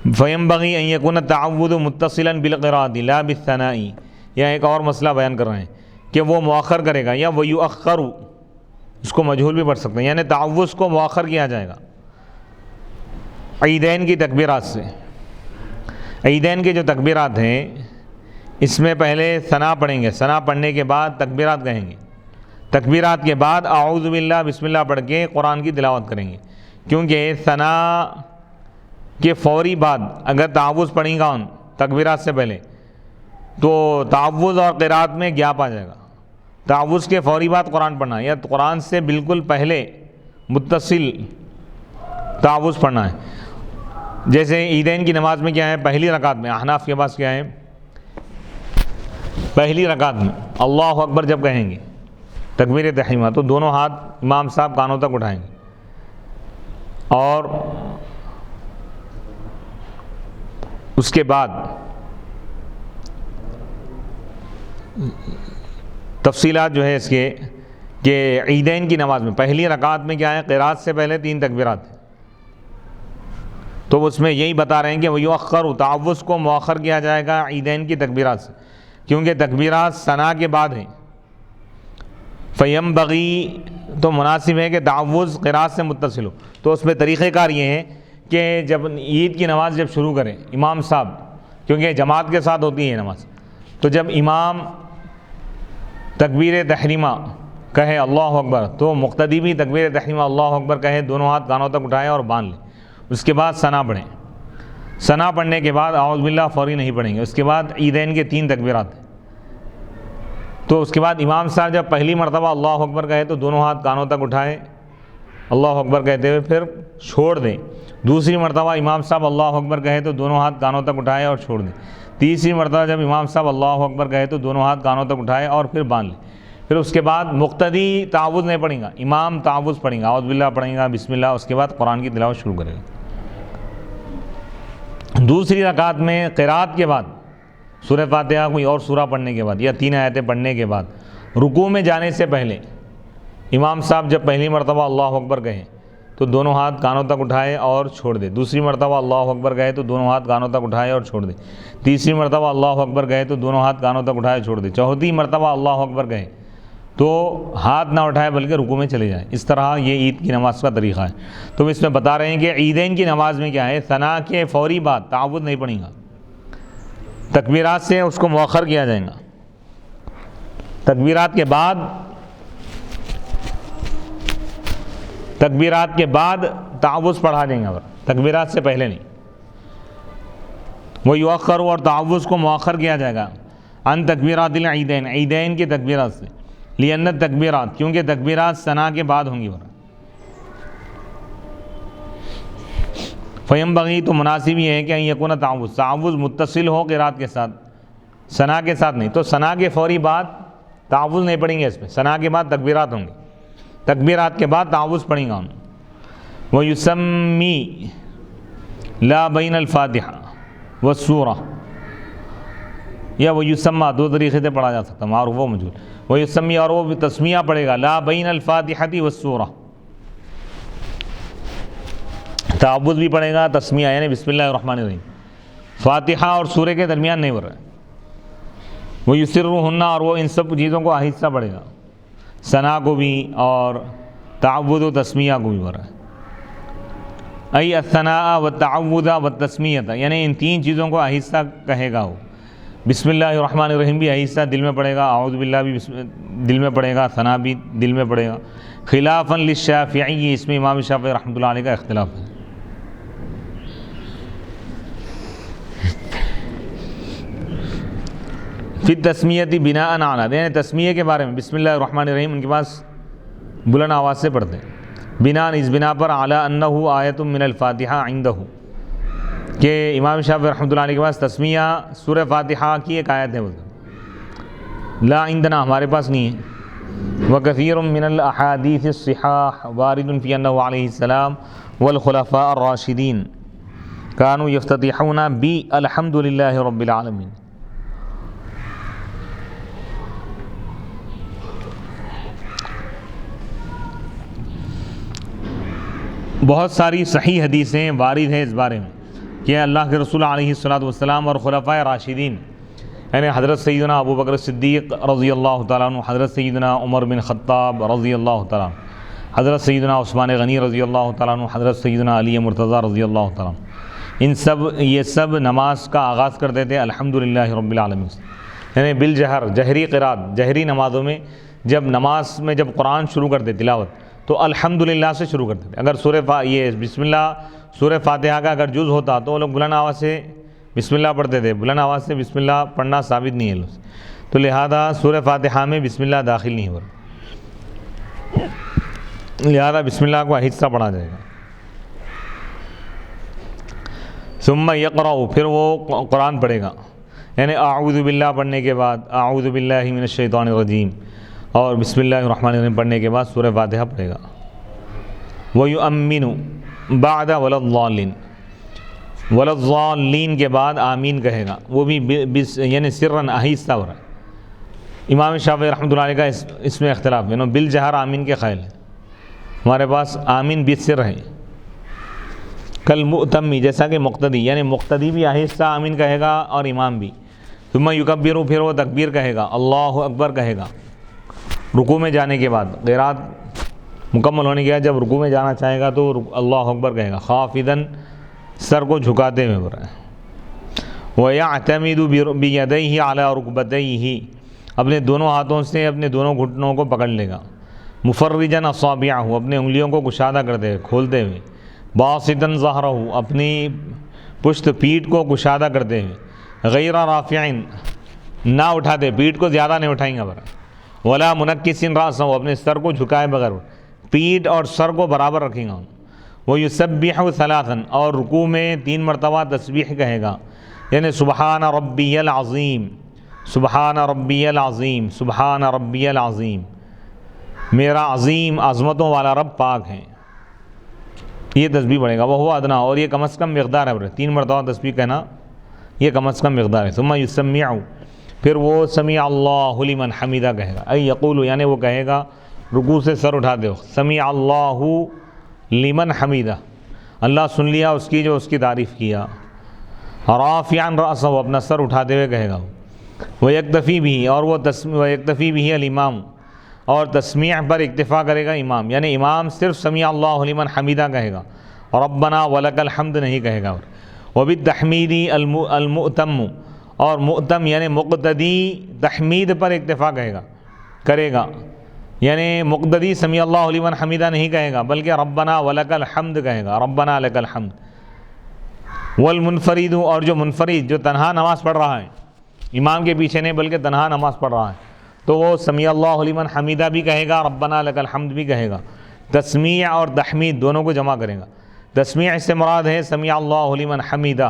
فَيَنْبَغِي أَنْ يَكُونَ التَّعَوُّذُ مُتَّصِلًا بِالْقِرَاءَةِ لَا بِالثَّنَاءِ۔ یا ایک اور مسئلہ بیان کر رہے ہیں کہ وہ مؤخر کرے گا، یا وَيُؤَخَّرُ اس کو مجہول بھی پڑھ سکتے ہیں، یعنی تعوذ کو مؤخر کیا جائے گا عیدین کی تکبیرات سے۔ عیدین کے جو تکبیرات ہیں اس میں پہلے ثنا پڑھیں گے، ثنا پڑھنے کے بعد تکبیرات کہیں گے، تکبیرات کے بعد اعوذ باللہ بسم اللہ پڑھ کے قرآن کی تلاوت کریں گے، کیونکہ ثنا کے فوری بعد اگر تعوذ پڑھیں گا ان تکبیرات سے پہلے تو تعوذ اور قرات میں گیپ آ جائے گا۔ تعوذ کے فوری بعد قرآن پڑھنا ہے، یا قرآن سے بالکل پہلے متصل تعوذ پڑھنا ہے۔ جیسے عیدین کی نماز میں کیا ہے، پہلی رکعت میں احناف کے پاس کیا ہے، پہلی رکعت میں اللہ اکبر جب کہیں گے تکبیر تحریمہ تو دونوں ہاتھ امام صاحب کانوں تک اٹھائیں گے، اور اس کے بعد تفصیلات جو ہے اس کے کہ عیدین کی نماز میں پہلی رکعت میں کیا ہے، قرات سے پہلے 3 تکبیرات، تو اس میں یہی بتا رہے ہیں کہ وَيُؤَخَّرُ تعوذ کو مؤخر کیا جائے گا عیدین کی تکبیرات سے، کیونکہ تکبیرات ثنا کے بعد ہیں۔ فَيَنْبَغِي تو مناسب ہے کہ تعوذ قرات سے متصل ہو، تو اس میں طریقہ کار یہ ہے کہ جب عید کی نماز جب شروع کریں امام صاحب، کیونکہ جماعت کے ساتھ ہوتی ہے نماز، تو جب امام تکبیر تحریمہ کہے اللہ اکبر تو مقتدی بھی تکبیر تحریمہ اللہ اکبر کہے، دونوں ہاتھ کانوں تک اٹھائے اور باندھ لیں، اس کے بعد ثنا پڑھیں، ثنا پڑھنے کے بعد اعوذ باللہ فوری نہیں پڑھیں گے، اس کے بعد عیدین کے 3 تکبیرات ہیں، تو اس کے بعد امام صاحب جب پہلی مرتبہ اللہ اکبر کہے تو دونوں ہاتھ کانوں تک اٹھائے اللہ اکبر کہتے ہوئے پھر چھوڑ دیں، دوسری مرتبہ امام صاحب اللہ اکبر کہے تو دونوں ہاتھ کانوں تک اٹھائے اور چھوڑ دیں، تیسری مرتبہ جب امام صاحب اللہ اکبر کہے تو دونوں ہاتھ کانوں تک اٹھائے اور پھر باندھ لیں، پھر اس کے بعد مقتدی تعوذ نہیں پڑھیں گا، امام تعوذ پڑھیں گا، اعوذ باللہ پڑھیں گا بسم اللہ، اس کے بعد قرآن کی تلاوت شروع کرے گا۔ دوسری رکعت میں قرات کے بعد سورہ فاتحہ کوئی اور سورہ پڑھنے کے بعد یا 3 آیتیں پڑھنے کے بعد رکوع میں جانے سے پہلے امام صاحب جب پہلی مرتبہ اللہ اکبر کہیں تو دونوں ہاتھ کانوں تک اٹھائے اور چھوڑ دے، دوسری مرتبہ اللہ اکبر کہے تو دونوں ہاتھ کانوں تک اٹھائے اور چھوڑ دے، تیسری مرتبہ اللہ اکبر کہے تو دونوں ہاتھ کانوں تک اٹھائے چھوڑ دے، چوتھی مرتبہ اللہ اکبر کہے تو ہاتھ نہ اٹھائے بلکہ رکوع میں چلے جائیں۔ اس طرح یہ عید کی نماز کا طریقہ ہے۔ تو اس میں بتا رہے ہیں کہ عیدین کی نماز میں کیا ہے، ثنا کے فوری بعد تعوذ نہیں پڑھیں گا، تکبیرات سے اس کو مؤخر کیا جائے گا، تکبیرات کے بعد تعوذ پڑھا جائیں گا، تکبیرات سے پہلے نہیں۔ وہ یؤخر اور تعوذ کو مؤخر کیا جائے گا عن تکبیرات العیدین، عیدین کی تکبیرات سے، لأن تکبیرات کیونکہ تکبیرات ثنا کے بعد ہوں گی۔ فینبغی تو مناسب یہ ہے کہ یکون تعوذ متصل ہو قرات کے ساتھ، ثنا کے ساتھ نہیں، تو ثنا کے فوری بعد تعوذ نہیں پڑھیں گے، اس میں ثنا کے بعد تکبیرات ہوں گے، تکبیرات کے بعد تعوذ پڑھیں گا۔ وَيُسَمِّي لا بین الفاتحہ والسورہ، یا وَيُسَمَّى 2 طریقے سے پڑھا جا سکتا ہے، معروف و مجہول۔ وَيُسَمِّي اور وہ تسمیہ پڑھے گا لا بین الفاتحہ والسورہ، تعوذ بھی پڑھے گا، تسمیہ یعنی بسم اللہ الرحمن الرحیم، فاتحہ اور سورہ کے درمیان نہیں پڑھ رہا ہے۔ وَيُسِرُّهُنَّ اور وہ ان سب چیزوں کو آہستہ پڑھے گا، ثنا کو بھی اور تعوذ و تسمیہ کو بھی پڑھ رہا ہے۔ ای الثناء والتعوذ والتسمیۃ، یعنی ان 3 چیزوں کو آہستہ کہے گا وہ، بسم اللہ الرحمن الرحیم بھی آہستہ دل میں پڑھے گا، اعوذ باللہ بھی دل میں پڑھے گا، ثنا بھی دل میں پڑھے گا، خلافاً للشافعی، اس میں امام شافعی رحمۃ اللہ علیہ کا اختلاف ہے۔ فی التسمیۃ بناء علی، یعنی تسمیہ کے بارے میں بسم اللہ الرحمن الرحیم ان کے پاس بلند آواز سے پڑھتے ہیں، بنان اس بنا پر اعلیٰ انہو آیت من الفاتحہ عندہ کہ امام شافعی رحمۃ اللہ علیہ کے پاس تسمیہ سورہ فاتحہ کی ایک آیت ہے، لا عندنا ہمارے پاس نہیں ہے۔ وکثیر من الاحادیث الصحاح وارد فی انہ علیہ السلام والخلفاء الراشدین کانوا یفتتحون بالحمد للہ رب العالمین۔ بہت ساری صحیح حدیثیں وارد ہیں اس بارے میں کہ اللہ کے رسول علیہ الصلوۃ والسلام اور خلفائے راشدین یعنی حضرت سیدنا ابو بکر صدیق رضی اللہ تعالیٰ عنہ، حضرت سیدنا عمر بن خطاب رضی اللہ تعالیٰ عنہ، حضرت سیدنا عثمان غنی رضی اللہ تعالیٰ عنہ، حضرت سیدنا علی مرتضیٰ رضی اللہ تعالیٰ عنہ، یہ سب نماز کا آغاز کرتے تھے الحمدللہ رب العالمین، یعنی بالجہر، جہری قرات، جہری نمازوں میں جب نماز میں جب قرآن شروع کرتے تلاوت تو الحمدللہ سے شروع کرتے تھے۔ اگر یہ بسم اللہ سورہ فاتحہ کا اگر جز ہوتا تو وہ لوگ بلند آواز سے بسم اللہ پڑھتے تھے، بلند آواز سے بسم اللہ پڑھنا ثابت نہیں ہے، تو لہذا سورہ فاتحہ میں بسم اللہ داخل نہیں ہو رہا، لہذا بسم اللہ کو آہستہ پڑھا جائے گا۔ ثم یقرأ، پھر وہ قرآن پڑھے گا، یعنی اعوذ باللہ پڑھنے کے بعد اعوذ باللہ من الشیطان الرجیم اور بسم اللہ الرحمن الرحیم پڑھنے کے بعد سورہ فاتحہ پڑھے گا۔ وَيُؤَمِّنُ بعد وَلَا الضَّالِّينَ، وَلَا الضَّالِّينَ کے بعد آمین کہے گا، وہ بھی یعنی سرًا آہستہ ہو رہا ہے۔ امام شافعی رحمۃ اللہ علیہ کا اس میں اختلاف ہے، بالجہر آمین کے قائل ہے، ہمارے پاس آمین بالسر ہے، کل مؤتمی جیسا کہ مقتدی، یعنی مقتدی بھی آہستہ آمین کہے گا اور امام بھی۔ ثم یکبر، پھر وہ تکبیر کہے گا، اللہ اکبر کہے گا رکوع میں جانے کے بعد، قرات مکمل ہونے کے بعد جب رکوع میں جانا چاہے گا تو اللہ اکبر کہے گا، خافضاً سر کو جھکاتے ہوئے پڑھا ہے۔ وَيَعْتَمِدُ بِيَدَيْهِ عَلَى رُكْبَتَيْهِ، اپنے دونوں ہاتھوں سے اپنے دونوں گھٹنوں کو پکڑ لے گا، مفرجاً اصابعہ، اپنے انگلیوں کو کشادہ کرتے ہوئے کھولتے ہوئے، باسطاً ظہرہ، اپنی پشت پیٹھ کو کشادہ کرتے ہوئے، غیر رافعن، نہ اٹھاتے، پیٹھ کو زیادہ نہیں اٹھائیں گے، ولا منکسن راسہ، اپنے سر کو جھکائے بغیر پیٹھ اور سر کو برابر رکھیں گا۔ وہ یسبح ثلاثاً، اور رکوع میں 3 مرتبہ تسبیح کہے گا، یعنی سبحان ربی العظیم، سبحان ربی العظیم، سبحان ربی العظیم، میرا عظیم عظمتوں والا رب پاک ہے، یہ تسبیح پڑھے گا۔ وہ ادنا، اور یہ کم از کم مقدار ہے، 3 مرتبہ تسبیح کہنا یہ کم از کم مقدار ہے۔ ثم یسمع، پھر وہ سمیع اللہ لمن حمیدہ کہے گا، ای یقول، یعنی وہ کہے گا رکوع سے سر اٹھاتے ہو، سمیع اللہ لمن حمیدہ، اللہ سن لیا اس کی جو اس کی تعریف کیا، رافعا رأسہ، اپنا سر اٹھاتے ہوئے کہے گا، ویکتفی بھی، اور وہ ویکتفی بھی الامام، اور تسمیع پر اکتفا کرے گا امام، یعنی امام صرف سمیع اللہ لمن حمیدہ کہے گا، ربنا ولک الحمد نہیں کہے گا۔ وبالتحمیدی المؤتم، اور مؤتم یعنی مقتدی تحمید پر اکتفا کرے گا، یعنی مقتدی سمیع اللہ لمن حمیدہ نہیں کہے گا بلکہ ربنا ولک الحمد کہے گا، ربنا لک الحمد۔ والمنفرد، اور جو منفرد جو تنہا نماز پڑھ رہا ہے، امام کے پیچھے نہیں بلکہ تنہا نماز پڑھ رہا ہے، تو وہ سمیع اللہ لمن حمیدہ بھی کہے گا، ربنا لک الحمد بھی کہے گا۔ تسمیع اور تحمید دونوں کو جمع کرے گا، تسمیع سے مراد ہے سمیع اللہ لمن حمیدہ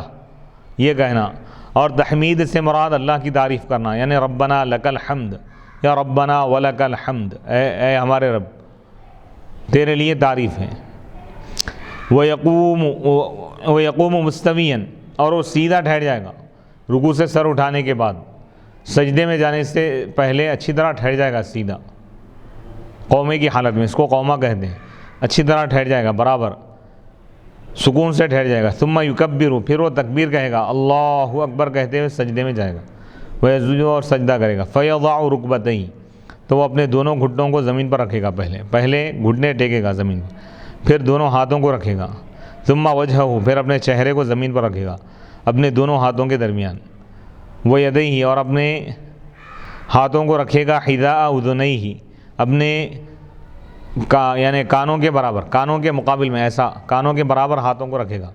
یہ کہنا، اور تحمید سے مراد اللہ کی تعریف کرنا، یعنی ربنا لک الحمد یا ربنا ولک الحمد، اے ہمارے رب تیرے لیے تعریف ہے۔ وَيَقُومُ مُسْتَوِيًّا، اور وہ سیدھا ٹھہر جائے گا رکوع سے سر اٹھانے کے بعد، سجدے میں جانے سے پہلے اچھی طرح ٹھہر جائے گا سیدھا، قومے کی حالت میں، اس کو قومہ کہتے ہیں، اچھی طرح ٹھہر جائے گا، برابر سکون سے ٹھہر جائے گا۔ ثم یکبر، پھر وہ تکبیر کہے گا، اللہ اکبر کہتے ہوئے سجدے میں جائے گا، ویسجد، اور سجدہ کرے گا۔ فیضع رکبتیہ، تو وہ اپنے دونوں گھٹنوں کو زمین پر رکھے گا، پہلے گھٹنے ٹیکے گا زمین پر، پھر دونوں ہاتھوں کو رکھے گا۔ ثم وجہہ، پھر اپنے چہرے کو زمین پر رکھے گا اپنے دونوں ہاتھوں کے درمیان۔ ویدیہ، اور اپنے ہاتھوں کو رکھے گا حذاء اذنیہ، اپنے یعنی کانوں کے برابر، کانوں کے مقابل میں، ایسا کانوں کے برابر ہاتھوں کو رکھے گا۔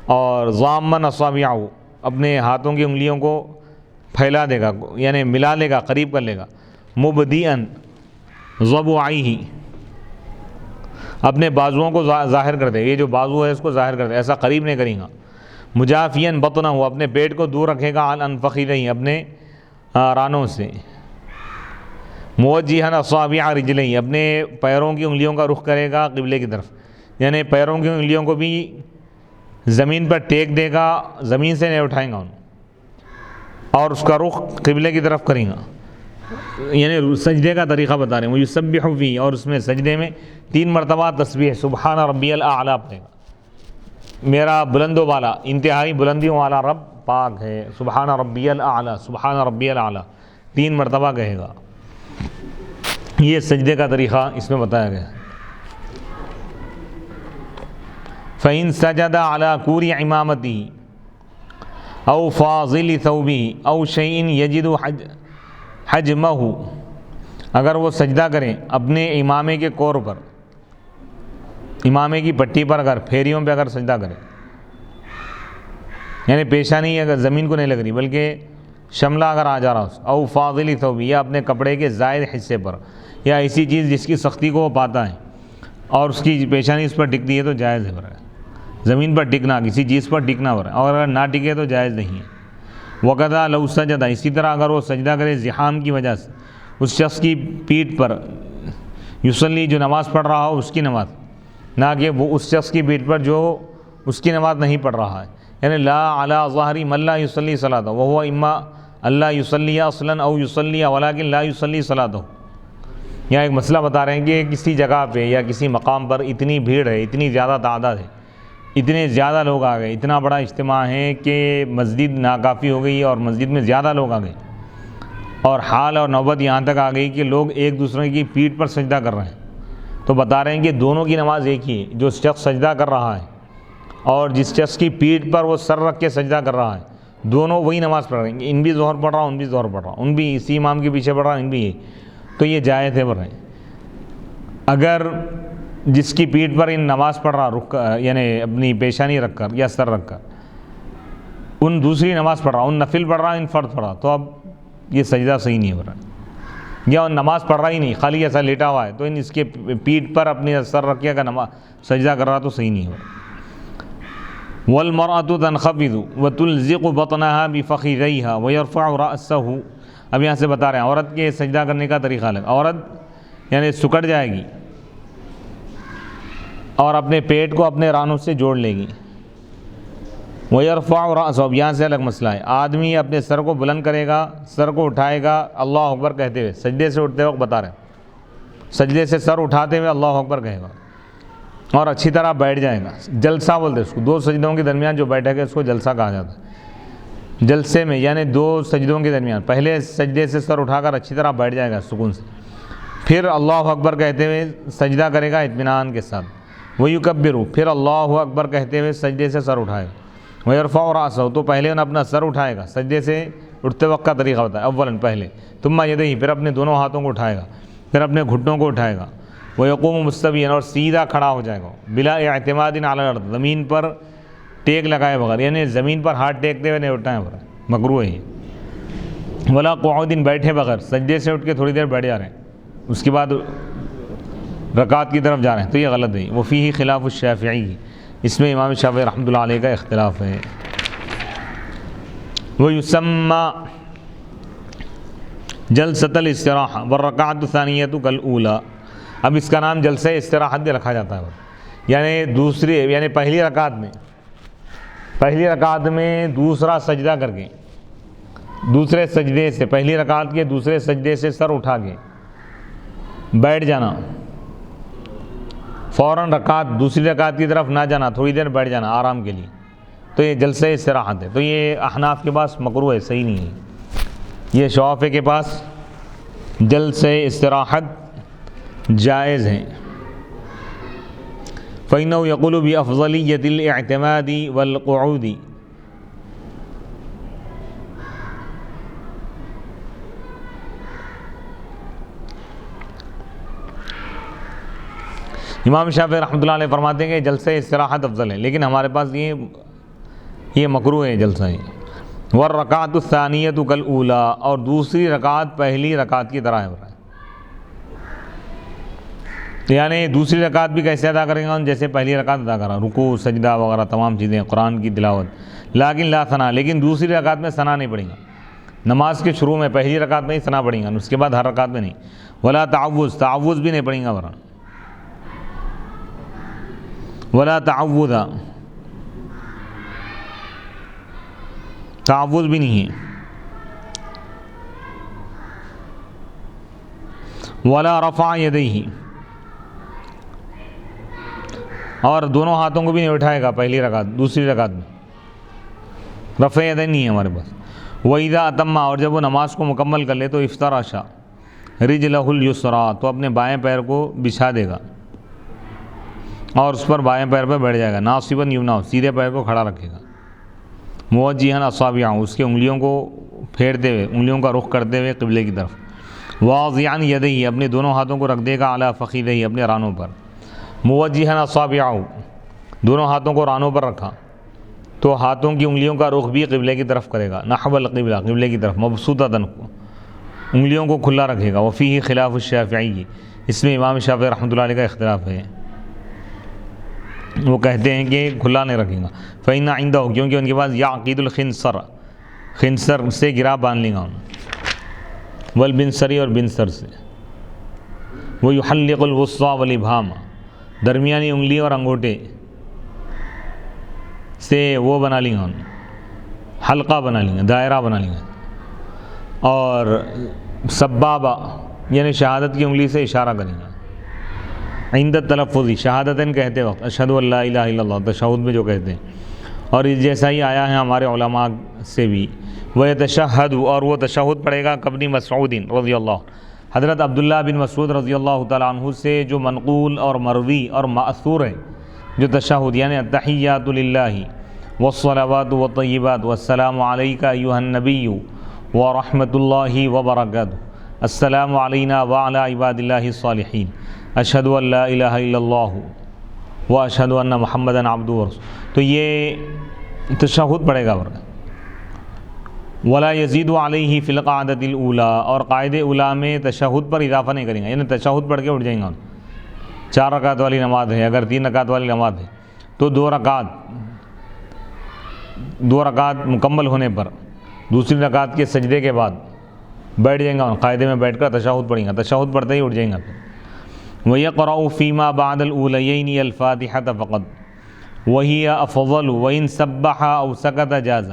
اور ضامن اصابعہ، اپنے ہاتھوں کی انگلیوں کو پھیلا دے گا، یعنی ملا لے گا، قریب کر لے گا۔ مبدیئا ضبعیہ، اپنے بازوؤں کو ظاہر کر دے، یہ جو بازو ہے اس کو ظاہر کر دے، ایسا قریب نہیں کرے گا۔ مجافین بطنہ ہو، اپنے پیٹ کو دور رکھے گا، عن انفخذیہ، اپنے رانوں سے۔ موجہن اصابع رجلہ، اپنے پیروں کی انگلیوں کا رخ کرے گا قبلے کی طرف، یعنی پیروں کی انگلیوں کو بھی زمین پر ٹیک دے گا، زمین سے نہیں اٹھائیں گا ان، اور اس کا رخ قبلے کی طرف کریں گا، یعنی سجدے کا طریقہ بتا رہے ہیں۔ ویسبح فیہ، اور اس میں سجدے میں 3 مرتبہ تسبیح سبحان ربی الاعلیٰ پڑھے گا، میرا بلند و بالا، انتہائی بلندیوں والا رب پاک ہے، سبحان ربی الاعلیٰ، سبحان ربی الاعلیٰ 3 مرتبہ کہے گا۔ یہ سجدے کا طریقہ اس میں بتایا گیا۔ فَإِن سَجَدَ عَلَى كُورِ عِمَامَتِهِ أَوْ فَاضِلِ ثَوْبِهِ أَوْ شَيْءٍ يَجِدُ حَجْمَهُ، اگر وہ سجدہ کریں اپنے امامے کے کور پر، امامے کی پٹی پر، اگر پھیریوں پہ اگر سجدہ کریں، یعنی پیشانی اگر زمین کو نہیں لگ رہی بلکہ شملہ اگر آ جا رہا اس، او فاضل ثوب، یا اپنے کپڑے کے زائد حصے پر، یا ایسی چیز جس کی سختی کو وہ پاتا ہے اور اس کی پیشانی اس پر ٹکتی ہے تو جائز ہے، زمین پر ٹکنا، کسی چیز پر ٹکنا، اور اگر نہ ٹکے تو جائز نہیں ہے۔ وَقَذَا لَوْ سَجَدَ، اسی طرح اگر وہ سجدہ کرے زحام کی وجہ سے، اس شخص کی پیٹھ پر، یصلی جو نماز پڑھ رہا ہو اس کی نماز، نہ کہ وہ اس شخص کی پیٹھ پر جو اس کی نماز نہیں پڑھ رہا ہے، یعنی لا علی ظہری من لا یصلی صلاۃہ وہو اما اللہ یصلی اصلا او یصلی ولکن لا یصلی صلاۃہ۔ یہاں ایک مسئلہ بتا رہے ہیں کہ کسی جگہ پہ یا کسی مقام پر اتنی بھیڑ ہے، اتنی زیادہ تعداد ہے، اتنے زیادہ لوگ آ گئے، اتنا بڑا اجتماع ہے کہ مسجد ناکافی ہو گئی اور مسجد میں زیادہ لوگ آ گئے، اور حال اور نوبت یہاں تک آ گئی کہ لوگ ایک دوسرے کی پیٹھ پر سجدہ کر رہے ہیں، تو بتا رہے ہیں کہ دونوں کی نماز ایک ہی ہے، جو شخص سجدہ کر رہا ہے اور جس شخص کی پیٹھ پر وہ سر رکھ کے سجدہ کر رہا ہے، دونوں وہی نماز پڑھ رہے ہیں، ان بھی ظہر پڑھ رہا، ان بھی ظہر پڑھ رہا، ان بھی اسی امام کے پیچھے پڑھ رہا، ان بھی یہ، تو یہ جائز ہے پڑھ رہے ہیں۔ اگر جس کی پیٹھ پر ان نماز پڑھ رہا رک، یعنی اپنی پیشانی رکھ کر یا سر رکھ کر، ان دوسری نماز پڑھ رہا، ان نفل پڑھ رہا، ان فرض پڑھ رہا، تو اب یہ سجدہ صحیح نہیں ہو رہا، یا ان نماز پڑھ رہا ہی نہیں، خالی ایسا لیٹا ہوا ہے، تو ان اس کے پیٹھ پر اپنی سر رکھ کے اگر نماز سجدہ کر رہا تو صحیح نہیں ہو رہا۔ وَالْمَرْأَةُ تَنْخَفِضُ وَتُلْزِقُ بَطْنَهَا بِفَخِذَيْهَا وَيَرْفَعُ رَأْسَهُ، اب یہاں سے بتا رہے ہیں عورت کے سجدہ کرنے کا طریقہ الگ، عورت یعنی سکڑ جائے گی اور اپنے پیٹ کو اپنے رانوں سے جوڑ لے گی۔ وَيَرْفَعُ رَأْسَهُ، اب یہاں سے الگ مسئلہ ہے، آدمی اپنے سر کو بلند کرے گا، سر کو اٹھائے گا اللہ اکبر کہتے ہوئے، سجدے سے اٹھتے وقت بتا رہے ہیں، سجدے سے سر اٹھاتے ہوئے اللہ اکبر کہے گا اور اچھی طرح بیٹھ جائے گا، جلسہ بولتے اس کو، 2 سجدوں کے درمیان جو بیٹھے گا اس کو جلسہ کہا جاتا ہے۔ جلسے میں یعنی 2 سجدوں کے درمیان پہلے سجدے سے سر اٹھا کر اچھی طرح بیٹھ جائے گا سکون سے، پھر اللہ اکبر کہتے ہوئے سجدہ کرے گا اطمینان کے ساتھ، وَيُكَبِّرُ، پھر اللہ اکبر کہتے ہوئے سجدے سے سر اٹھائے گا، وَيَرْفَعُ رَأْسَهُ، تو پہلے اپنا سر اٹھائے گا، سجدے سے اٹھتے وقت کا طریقہ ہوتا ہے، اولاً پہلے، ثم یدیہ، پھر اپنے دونوں ہاتھوں کو اٹھائے گا، پھر اپنے گھٹنوں کو اٹھائے گا، وَيَقُومُ مُسْتَوِيًّا، اور سیدھا کھڑا ہو جائے گا، بلا اعتماد علی الارض، زمین پر ٹیک لگائے بغیر، یعنی زمین پر ہاتھ ٹیکتے ہوئے نہیں اٹھائے بغیر، مکروہ ہے یہ، ولا قعود، بیٹھے بغیر، سجدے سے اٹھ کے تھوڑی دیر بیٹھ جا رہے ہیں اس کے بعد رکعت کی طرف جا رہے ہیں، تو یہ غلط ہے، وفیہ خلاف الشافعی، اس میں امام شافعی رحمۃ اللہ علیہ کا اختلاف ہے۔ وَيُسَمَّى جلسۃ الاستراحہ والرکعۃ الثانیۃ کالأولیٰ، اب اس کا نام جلسہ استراحت بھی رکھا جاتا ہے، یعنی پہلی رکعت میں دوسرا سجدہ کر کے، دوسرے سجدے سے، پہلی رکعت کے دوسرے سجدے سے سر اٹھا کے بیٹھ جانا، فوراً دوسری رکعت کی طرف نہ جانا، تھوڑی دیر بیٹھ جانا آرام کے لیے، تو یہ جلسہ استراحت ہے، تو یہ احناف کے پاس مکروہ ہے، صحیح نہیں ہے، یہ شافعی کے پاس جلسہ استراحت جائز ہے۔ فَإِنَّهُ يَقُولُ بِأَفْضَلِيَّةِ الِاعْتِمَادِ وَالْقُعُودِ، امام شافعی رحمۃ اللہ علیہ فرماتے ہیں کہ جلسہ استراحت افضل ہے، لیکن ہمارے پاس یہ مکروہ ہے جلسہ ہے۔ والرکعۃ الثانیۃ کالأولیٰ، اور دوسری رکعت پہلی رکعت کی طرح ہے۔ یعنی دوسری رکعت بھی کیسے ادا کریں گا جیسے پہلی رکعت ادا کرا، رکوع سجدہ وغیرہ تمام چیزیں، قرآن کی تلاوت، لیکن لا ثنا، لیکن دوسری رکعت میں ثنا نہیں پڑھیں گا، نماز کے شروع میں پہلی رکعت میں ہی ثنا پڑھیں گا، اس کے بعد ہر رکعت میں نہیں، ولا تعوذ، تعوذ بھی نہیں پڑھیں گا، ولا تعوذ، تعوذ بھی نہیں ہے، ولا رفع یدیہ، اور دونوں ہاتھوں کو بھی نہیں اٹھائے گا پہلی رکعت، دوسری رکعت میں رفع یدین نہیں ہے ہمارے پاس۔ وَإِذَا أَتَمَّ، اور جب وہ نماز کو مکمل کر لے تو افتراشا رجلہ الیسریٰ، تو اپنے بائیں پیر کو بچھا دے گا اور اس پر بائیں پیر پہ بیٹھ جائے گا، ناصباً یمناہ، سیدھے پیر کو کھڑا رکھے گا، موجہاً اصابعہ، اس کے انگلیوں کو پھیرتے ہوئے، انگلیوں کا رخ کرتے ہوئے قبلے کی طرف، واضعاً یدیہ، اپنے دونوں ہاتھوں کو رکھ دے گا علی فخذیہ، اپنے رانوں پر، موجہاً اصابعہ، دونوں ہاتھوں کو رانوں پر رکھا تو ہاتھوں کی انگلیوں کا رخ بھی قبلے کی طرف کرے گا، نحو القبلہ، قبلے کی طرف، مبسوطۃ، انگلیوں کو کھلا رکھے گا، وفیہ خلاف الشافعی، اس میں امام شافعی رحمۃ اللہ علیہ کا اختلاف ہے، وہ کہتے ہیں کہ کھلا نہیں رکھیں گا، فإن عندہ، کیونکہ ان کے پاس یعقید الخنصر، خنصر سے گرا باندھ لیں گا، والبنصری، اور بنصر سے، ویحلق الوسطیٰ والابہام، درمیانی انگلی اور انگوٹھے سے وہ بنا لیں گا، حلقہ بنا لیں گا، دائرہ بنا لیں گا، اور سبابہ یعنی شہادت کی انگلی سے اشارہ کریں گا، عند التلفظ، شہادتاً کہتے وقت، اشہد ان لا الہ الا اللہ، تشہد میں جو کہتے ہیں، اور اس جیسا ہی آیا ہے ہمارے علماء سے بھی، وَيَتَشَهَّدُ، اور وہ تشہد پڑھے گا، قبل مسعود رضی اللہ، حضرت عبداللہ بن مسعود رضی اللہ تعالیٰ عنہ سے جو منقول اور مروی اور مأثور ہے، جو تشہد یعنی التحیات للہ والصلوات والطیبات والسلام علیک ایھا النبی ورحمۃ اللہ وبرکاتہ، السلام علینا وعلی عباد اللہ الصالحین، اشہد ان لا الہ الا اللہ واشہد ان محمدا عبدہ ورسولہ، تو یہ تشہد پڑھے گا، ولا یزید علیہ فی القعدۃ الاولی، اور قاعدہ اولیٰ میں تشہد پر اضافہ نہیں کریں گا، یعنی تشہد پڑھ کے اٹھ جائیں گا، 4 رکعت والی نماز ہے، اگر 3 رکعت والی نماز ہے تو 2 رکعت مکمل ہونے پر دوسری رکعت کے سجدے کے بعد بیٹھ جائیں گا، قاعدے میں بیٹھ کر تشہد پڑھیں گا، تشہد پڑھتے ہی اٹھ جائیں گا، وَيَقْرَأُ فِيمَا بَعْدَ الْأُولَيَيْنِ الْفَاتِحَةَ فَقَطْ وَهِيَ أَفْضَلُ وَإِنْ سَبَّحَ أَوْ سَكَتَ جَازَ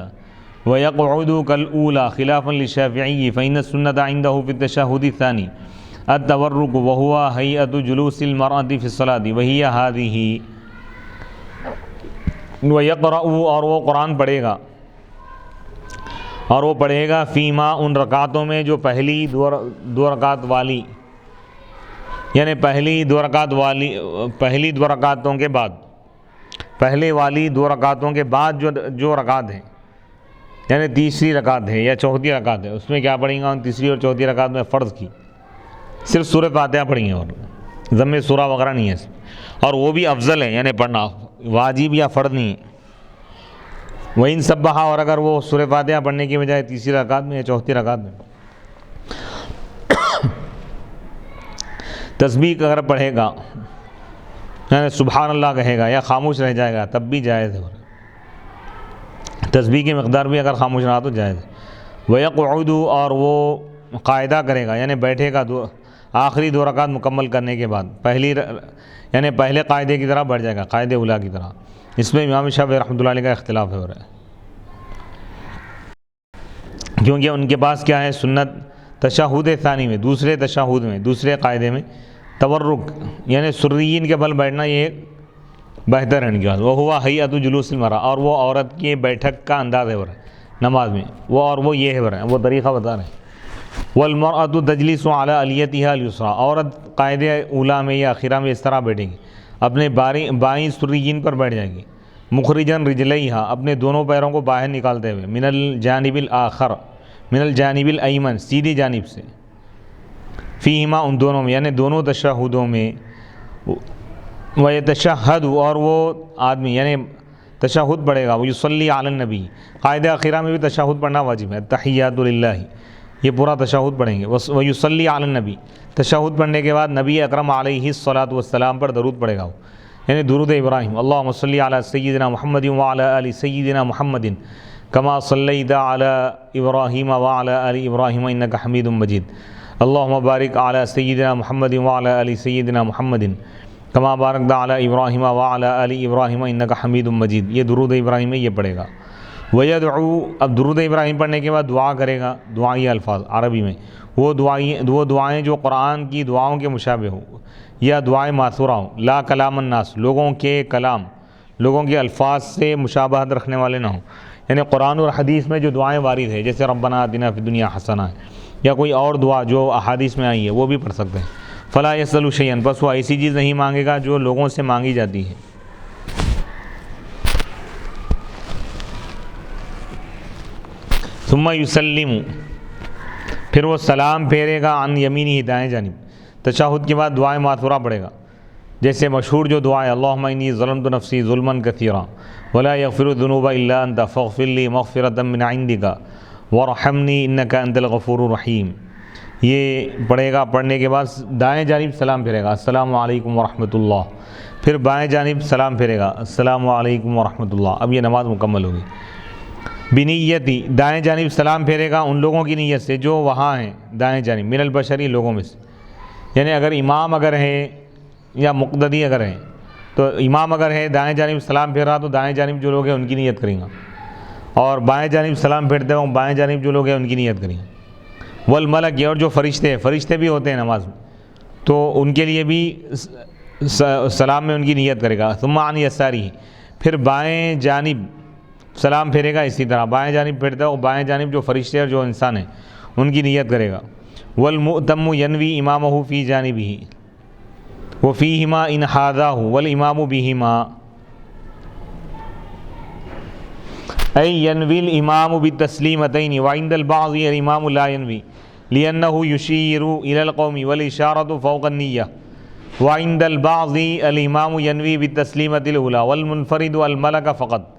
وَيَقْعُدُ كَالْأُولَى خِلَافًا لِلشَّافِعِيِّ فَإِنَّ السُّنَّةَ عِنْدَهُ فِي التَّشَهُّدِ الثَّانِي التَّوَرُّكُ وَهُوَ هَيْئَةُ جُلُوسِ الْمَرْأَةِ فِي الصَّلَاةِ وَهِيَ هَذِهِ، وَيَقْرَأُ، اور وہ قرآن پڑھے گا، اور وہ پڑھے گا فیما، ان رکعتوں میں جو پہلی 2 رکعت والی، یعنی پہلی 2 رکعتوں کے بعد، پہلے والی 2 رکعتوں کے بعد جو رکعت ہیں، یعنی تیسری رکعت ہے یا چوتھی رکعت ہے، اس میں کیا پڑھیں گا؟ تیسری اور چوتھی رکعت میں فرض کی صرف سورہ فاتحہ پڑھیں گے، اور ضم سورہ وغیرہ نہیں ہے، اور وہ بھی افضل ہے، یعنی پڑھنا واجب یا فرض نہیں ہے، وَإِن سَبَّحَ، اور اگر وہ سورہ فاتحہ پڑھنے کی بجائے تیسری رکعت میں یا چوتھی رکعت میں تسبیح اگر پڑھے گا، یعنی سبحان اللہ کہے گا یا خاموش رہ جائے گا، تب بھی جائز ہے، تسبیح کی مقدار بھی اگر خاموش رہا تو جائز ہے، وَيَقْعُدُ، اور وہ قاعدہ کرے گا، یعنی بیٹھے گا آخری 2 رکعت مکمل کرنے کے بعد، یعنی پہلے قاعدے کی طرح بیٹھ جائے گا، قاعدہ اولیٰ کی طرح، اس میں امام شافعی رحمۃ اللہ علیہ کا اختلاف ہے، کیونکہ ان کے پاس کیا ہے سنت تشہد ثانی میں، دوسرے تشہد میں، دوسرے قاعدے میں تورک یعنی سریین کے بل بیٹھنا یہ بہتر ہے ان کے پاس، وہ ہوا ہیئۃ جلوس المرأہ، اور وہ عورت کی بیٹھک کا انداز ہے نماز میں، وہ یہ ہے وہ طریقہ بتا رہے ہیں، والمرأۃ تجلس علی الیتہا الیسریٰ، عورت قاعدہ اولیٰ میں یا اخیرہ میں اس طرح بیٹھے گی، اپنے بائیں سریین پر بیٹھ جائے گی، مخرجاً رجلیہا، اپنے دونوں پیروں کو باہر نکالتے ہوئے، من الجانب الآخر، من الجانب الایمن، سیدھی جانب سے، فیہما، ان دونوں میں، یعنی دونوں تشہدوں میں، وَيَتَشَهَّدُ، اور وہ آدمی یعنی تشہد پڑھے گا، وَيُصَلِّي عَلَى النَّبِي، قاعدہ اخیرہ میں بھی تشہد پڑھنا واجب ہے، التحیات للہ یہ پورا تشہد پڑھیں گے. ویصلی علی النبی, تشہد پڑھنے کے بعد نبی اکرم علیہ الصلاۃ والسلام پر درود پڑھے گا, یعنی درود ابراہیم. اللہم صلی علی سیدنا محمد وعلی آل سیدنا محمد کما صلیت علی ابراہیم وعلی آل ابراہیم انک حمید مجید. اللہم بارک علی سیدنا محمد وعلی آل سیدنا محمد کما بارکت علی ابراہیم وعلی آل ابراہیم انک حمید مجید. یہ درود ابراہیم ہے, یہ پڑھے گا. ویدعو, اب درود ابراہیم پڑھنے کے بعد دعا کرے گا, دعائی الفاظ عربی میں, وہ دعائیں جو قرآن کی دعاؤں کے مشابہ ہوں یا دعائیں ماثورہ ہوں. لا کلام الناس, لوگوں کے کلام, لوگوں کے الفاظ سے مشابہت رکھنے والے نہ ہوں. یعنی قرآن اور حدیث میں جو دعائیں وارد ہیں جیسے ربنا آتنا فی الدنیا حسنہ یا کوئی اور دعا جو احادیث میں آئی ہے وہ بھی پڑھ سکتے ہیں. فلا یسأل شیئا, بس وہ ایسی چیز نہیں مانگے گا جو لوگوں سے مانگی جاتی ہے. ثم یسلم, پھر وہ سلام پھیرے گا عن یمینہ, دائیں جانب. تشہد کے بعد دعائیں ماثورہ پڑھے گا, جیسے مشہور جو دعا ہے اللہم انی ظلمت نفسی ظلما کثیرا ولا یغفر الذنوب الا انت فاغفر لی مغفرۃ من عندک وارحمنی انک انت الغفور الرحیم. یہ پڑھے گا. پڑھنے کے بعد دائیں جانب سلام پھیرے گا السلام علیکم ورحمۃ اللہ, پھر بائیں جانب سلام پھیرے گا السلام علیکم ورحمۃ اللہ. اب یہ نماز مکمل ہوگی. بنیتی, دائیں جانب سلام پھیرے گا ان لوگوں کی نیت سے جو وہاں ہیں دائیں جانب, من البشری, لوگوں میں سے. یعنی اگر امام اگر ہے یا مقتدی اگر ہیں تو امام اگر ہے دائیں جانب سلام پھیر رہا تو دائیں جانب جو لوگ ہیں ان کی نیت کریں گا, اور بائیں جانب سلام پھیرتے ہوں بائیں جانب جو لوگ ہیں ان کی نیت کریں گا. والملک, اور جو فرشتے بھی ہوتے ہیں نماز میں تو ان کے لیے بھی سلام میں ان کی نیت کرے گا. ثم عن یساری, پھر بائیں جانب سلام پھیرے گا. اسی طرح بائیں جانب پھیرتا ہو بائیں جانب جو فرشتے اور جو انسان ہیں ان کی نیت کرے گا. والمؤتم ینوی امامہ فی جانبہ وفیہما ان حاذاہ والامام بہما, ای ینوی الامام بالتسلیمتین وعند البعض الامام لا ینوی لأنہ یشیر الی القوم والاشارۃ فوق النیہ وعند البعض الامام ینوی بالتسلیمۃ الاولی والمنفرد الملک فقط.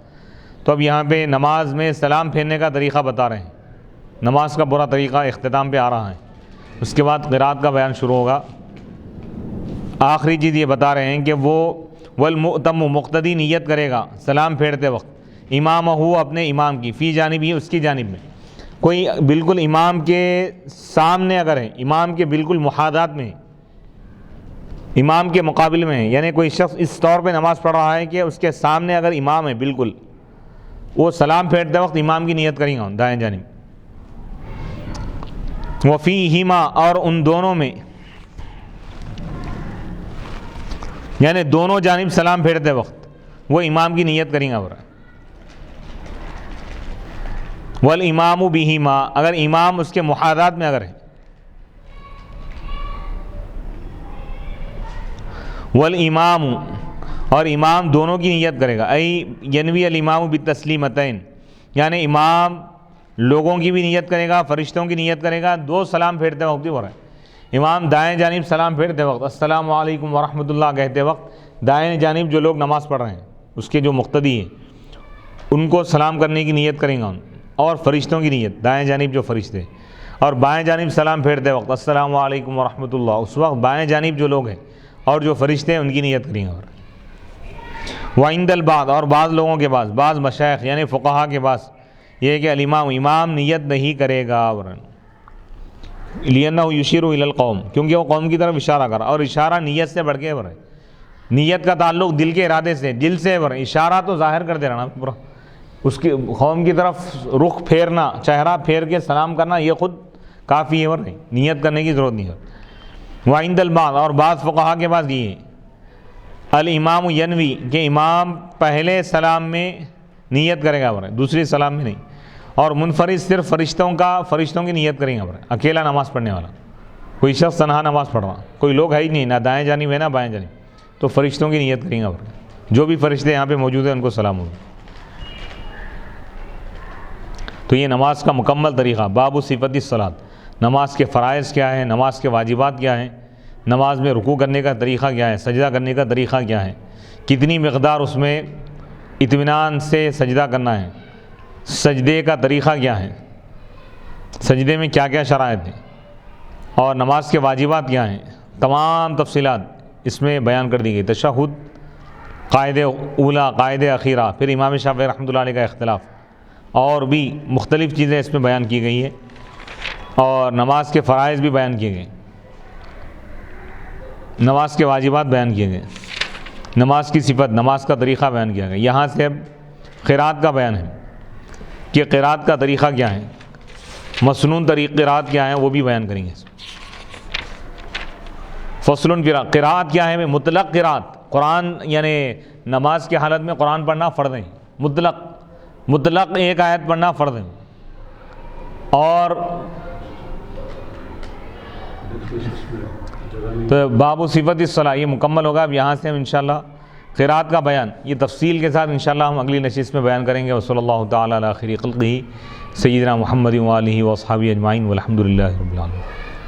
تو اب یہاں پہ نماز میں سلام پھیرنے کا طریقہ بتا رہے ہیں, نماز کا برا طریقہ اختتام پہ آ رہا ہے. اس کے بعد قرات کا بیان شروع ہوگا. آخری چیز یہ بتا رہے ہیں کہ وہ والمؤتم, مقتدی نیت کرے گا سلام پھیرتے وقت امام ہو, اپنے امام کی, فی جانب ہی, اس کی جانب میں. کوئی بالکل امام کے سامنے اگر ہے, امام کے بالکل محاذات میں, امام کے مقابل میں ہے, یعنی کوئی شخص اس طور پہ نماز پڑھ رہا ہے کہ اس کے سامنے اگر امام ہے بالکل, وہ سلام پھیرتے وقت امام کی نیت کریں گا دائیں جانب. وفیہما, اور ان دونوں میں, یعنی دونوں جانب سلام پھیرتے وقت وہ امام کی نیت کریں گا. والامام بہما, اگر امام اس کے محاذات میں اگر ہے. والامام, اور امام دونوں کی نیت کرے گا. ای ینوی الامام بالتسلیمتین, یعنی امام لوگوں کی بھی نیت کرے گا فرشتوں کی نیت کرے گا. دو سلام پھیرتے وقت بھی ہو رہا ہے. امام دائیں جانب سلام پھیرتے وقت السلام علیکم ورحمۃ اللہ کہتے وقت دائیں جانب جو لوگ نماز پڑھ رہے ہیں اس کے جو مقتدی ہیں ان کو سلام کرنے کی نیت کریں گا, اور فرشتوں کی نیت دائیں جانب جو فرشتے, اور بائیں جانب سلام پھیرتے وقت السلام علیکم ورحمۃ اللہ, اس وقت بائیں جانب جو لوگ ہیں اور جو فرشتے ہیں ان کی نیت کریں گا. وعند البعض, اور بعض لوگوں کے پاس, بعض مشائخ یعنی فقہا کے پاس یہ ہے کہ الامام, امام نیت نہیں کرے گا. لأنہ یشیر الی القوم, کیونکہ وہ قوم کی طرف اشارہ کر رہا, اور اشارہ نیت سے بڑھ کے ہے. نیت کا تعلق دل کے ارادے سے, دل سے ہے. اشارہ تو ظاہر کر دے رہا نا پورا, اس کی قوم کی طرف رخ پھیرنا, چہرہ پھیر کے سلام کرنا یہ خود کافی ہے, نہیں نیت کرنے کی ضرورت نہیں ہے. وعند البعض, اور بعض فقہا کے پاس یہ ہے الامام ینوی, کہ امام پہلے سلام میں نیت کرے گا دوسری سلام میں نہیں, اور منفرد صرف فرشتوں کی نیت کریں گے. اکیلا نماز پڑھنے والا کوئی شخص تنہا نماز پڑھ رہا, کوئی لوگ ہے ہی نہیں, نہ دائیں جانب ہے نہ بائیں جانب, تو فرشتوں کی نیت کریں گے. جو بھی فرشتے یہاں پہ موجود ہیں ان کو سلام ہوگا. تو یہ نماز کا مکمل طریقہ. باب صفت الصلاۃ, نماز کے فرائض کیا ہیں, نماز کے واجبات کیا ہیں, نماز میں رکوع کرنے کا طریقہ کیا ہے, سجدہ کرنے کا طریقہ کیا ہے, کتنی مقدار اس میں اطمینان سے سجدہ کرنا ہے, سجدے کا طریقہ کیا ہے, سجدے میں کیا کیا شرائط ہیں اور نماز کے واجبات کیا ہیں، تمام تفصیلات اس میں بیان کر دی گئی۔ تشہد، قاعدہ اولا، قاعدہ اخیرہ، پھر امام شافعی رحمۃ اللہ علیہ کا اختلاف، اور بھی مختلف چیزیں اس میں بیان کی گئی ہیں، اور نماز کے فرائض بھی بیان کیے گئے، نماز کے واجبات بیان کیے گئے، نماز کی صفت، نماز کا طریقہ بیان کیا گیا۔ یہاں سے اب قرات کا بیان ہے کہ قرات کا طریقہ کیا ہے، مسنون طریق قرات کیا ہیں وہ بھی بیان کریں گے۔ فصل قرات کیا ہے؟ مطلق قرات، قرآن یعنی نماز کی حالت میں قرآن پڑھنا فرض ہے، مطلق ایک آیت پڑھنا فرض ہے۔ اور تو باب و صفت الصلاۃ یہ مکمل ہوگا۔ اب یہاں سے ہم انشاءاللہ قرات کا بیان یہ تفصیل کے ساتھ انشاءاللہ ہم اگلی نشست میں بیان کریں گے۔ وصلی اللہ تعالیٰ علی خیر خلقہ سیدنا محمد و آلہ و اصحابہ اجمعین والحمد للہ رب العالمین۔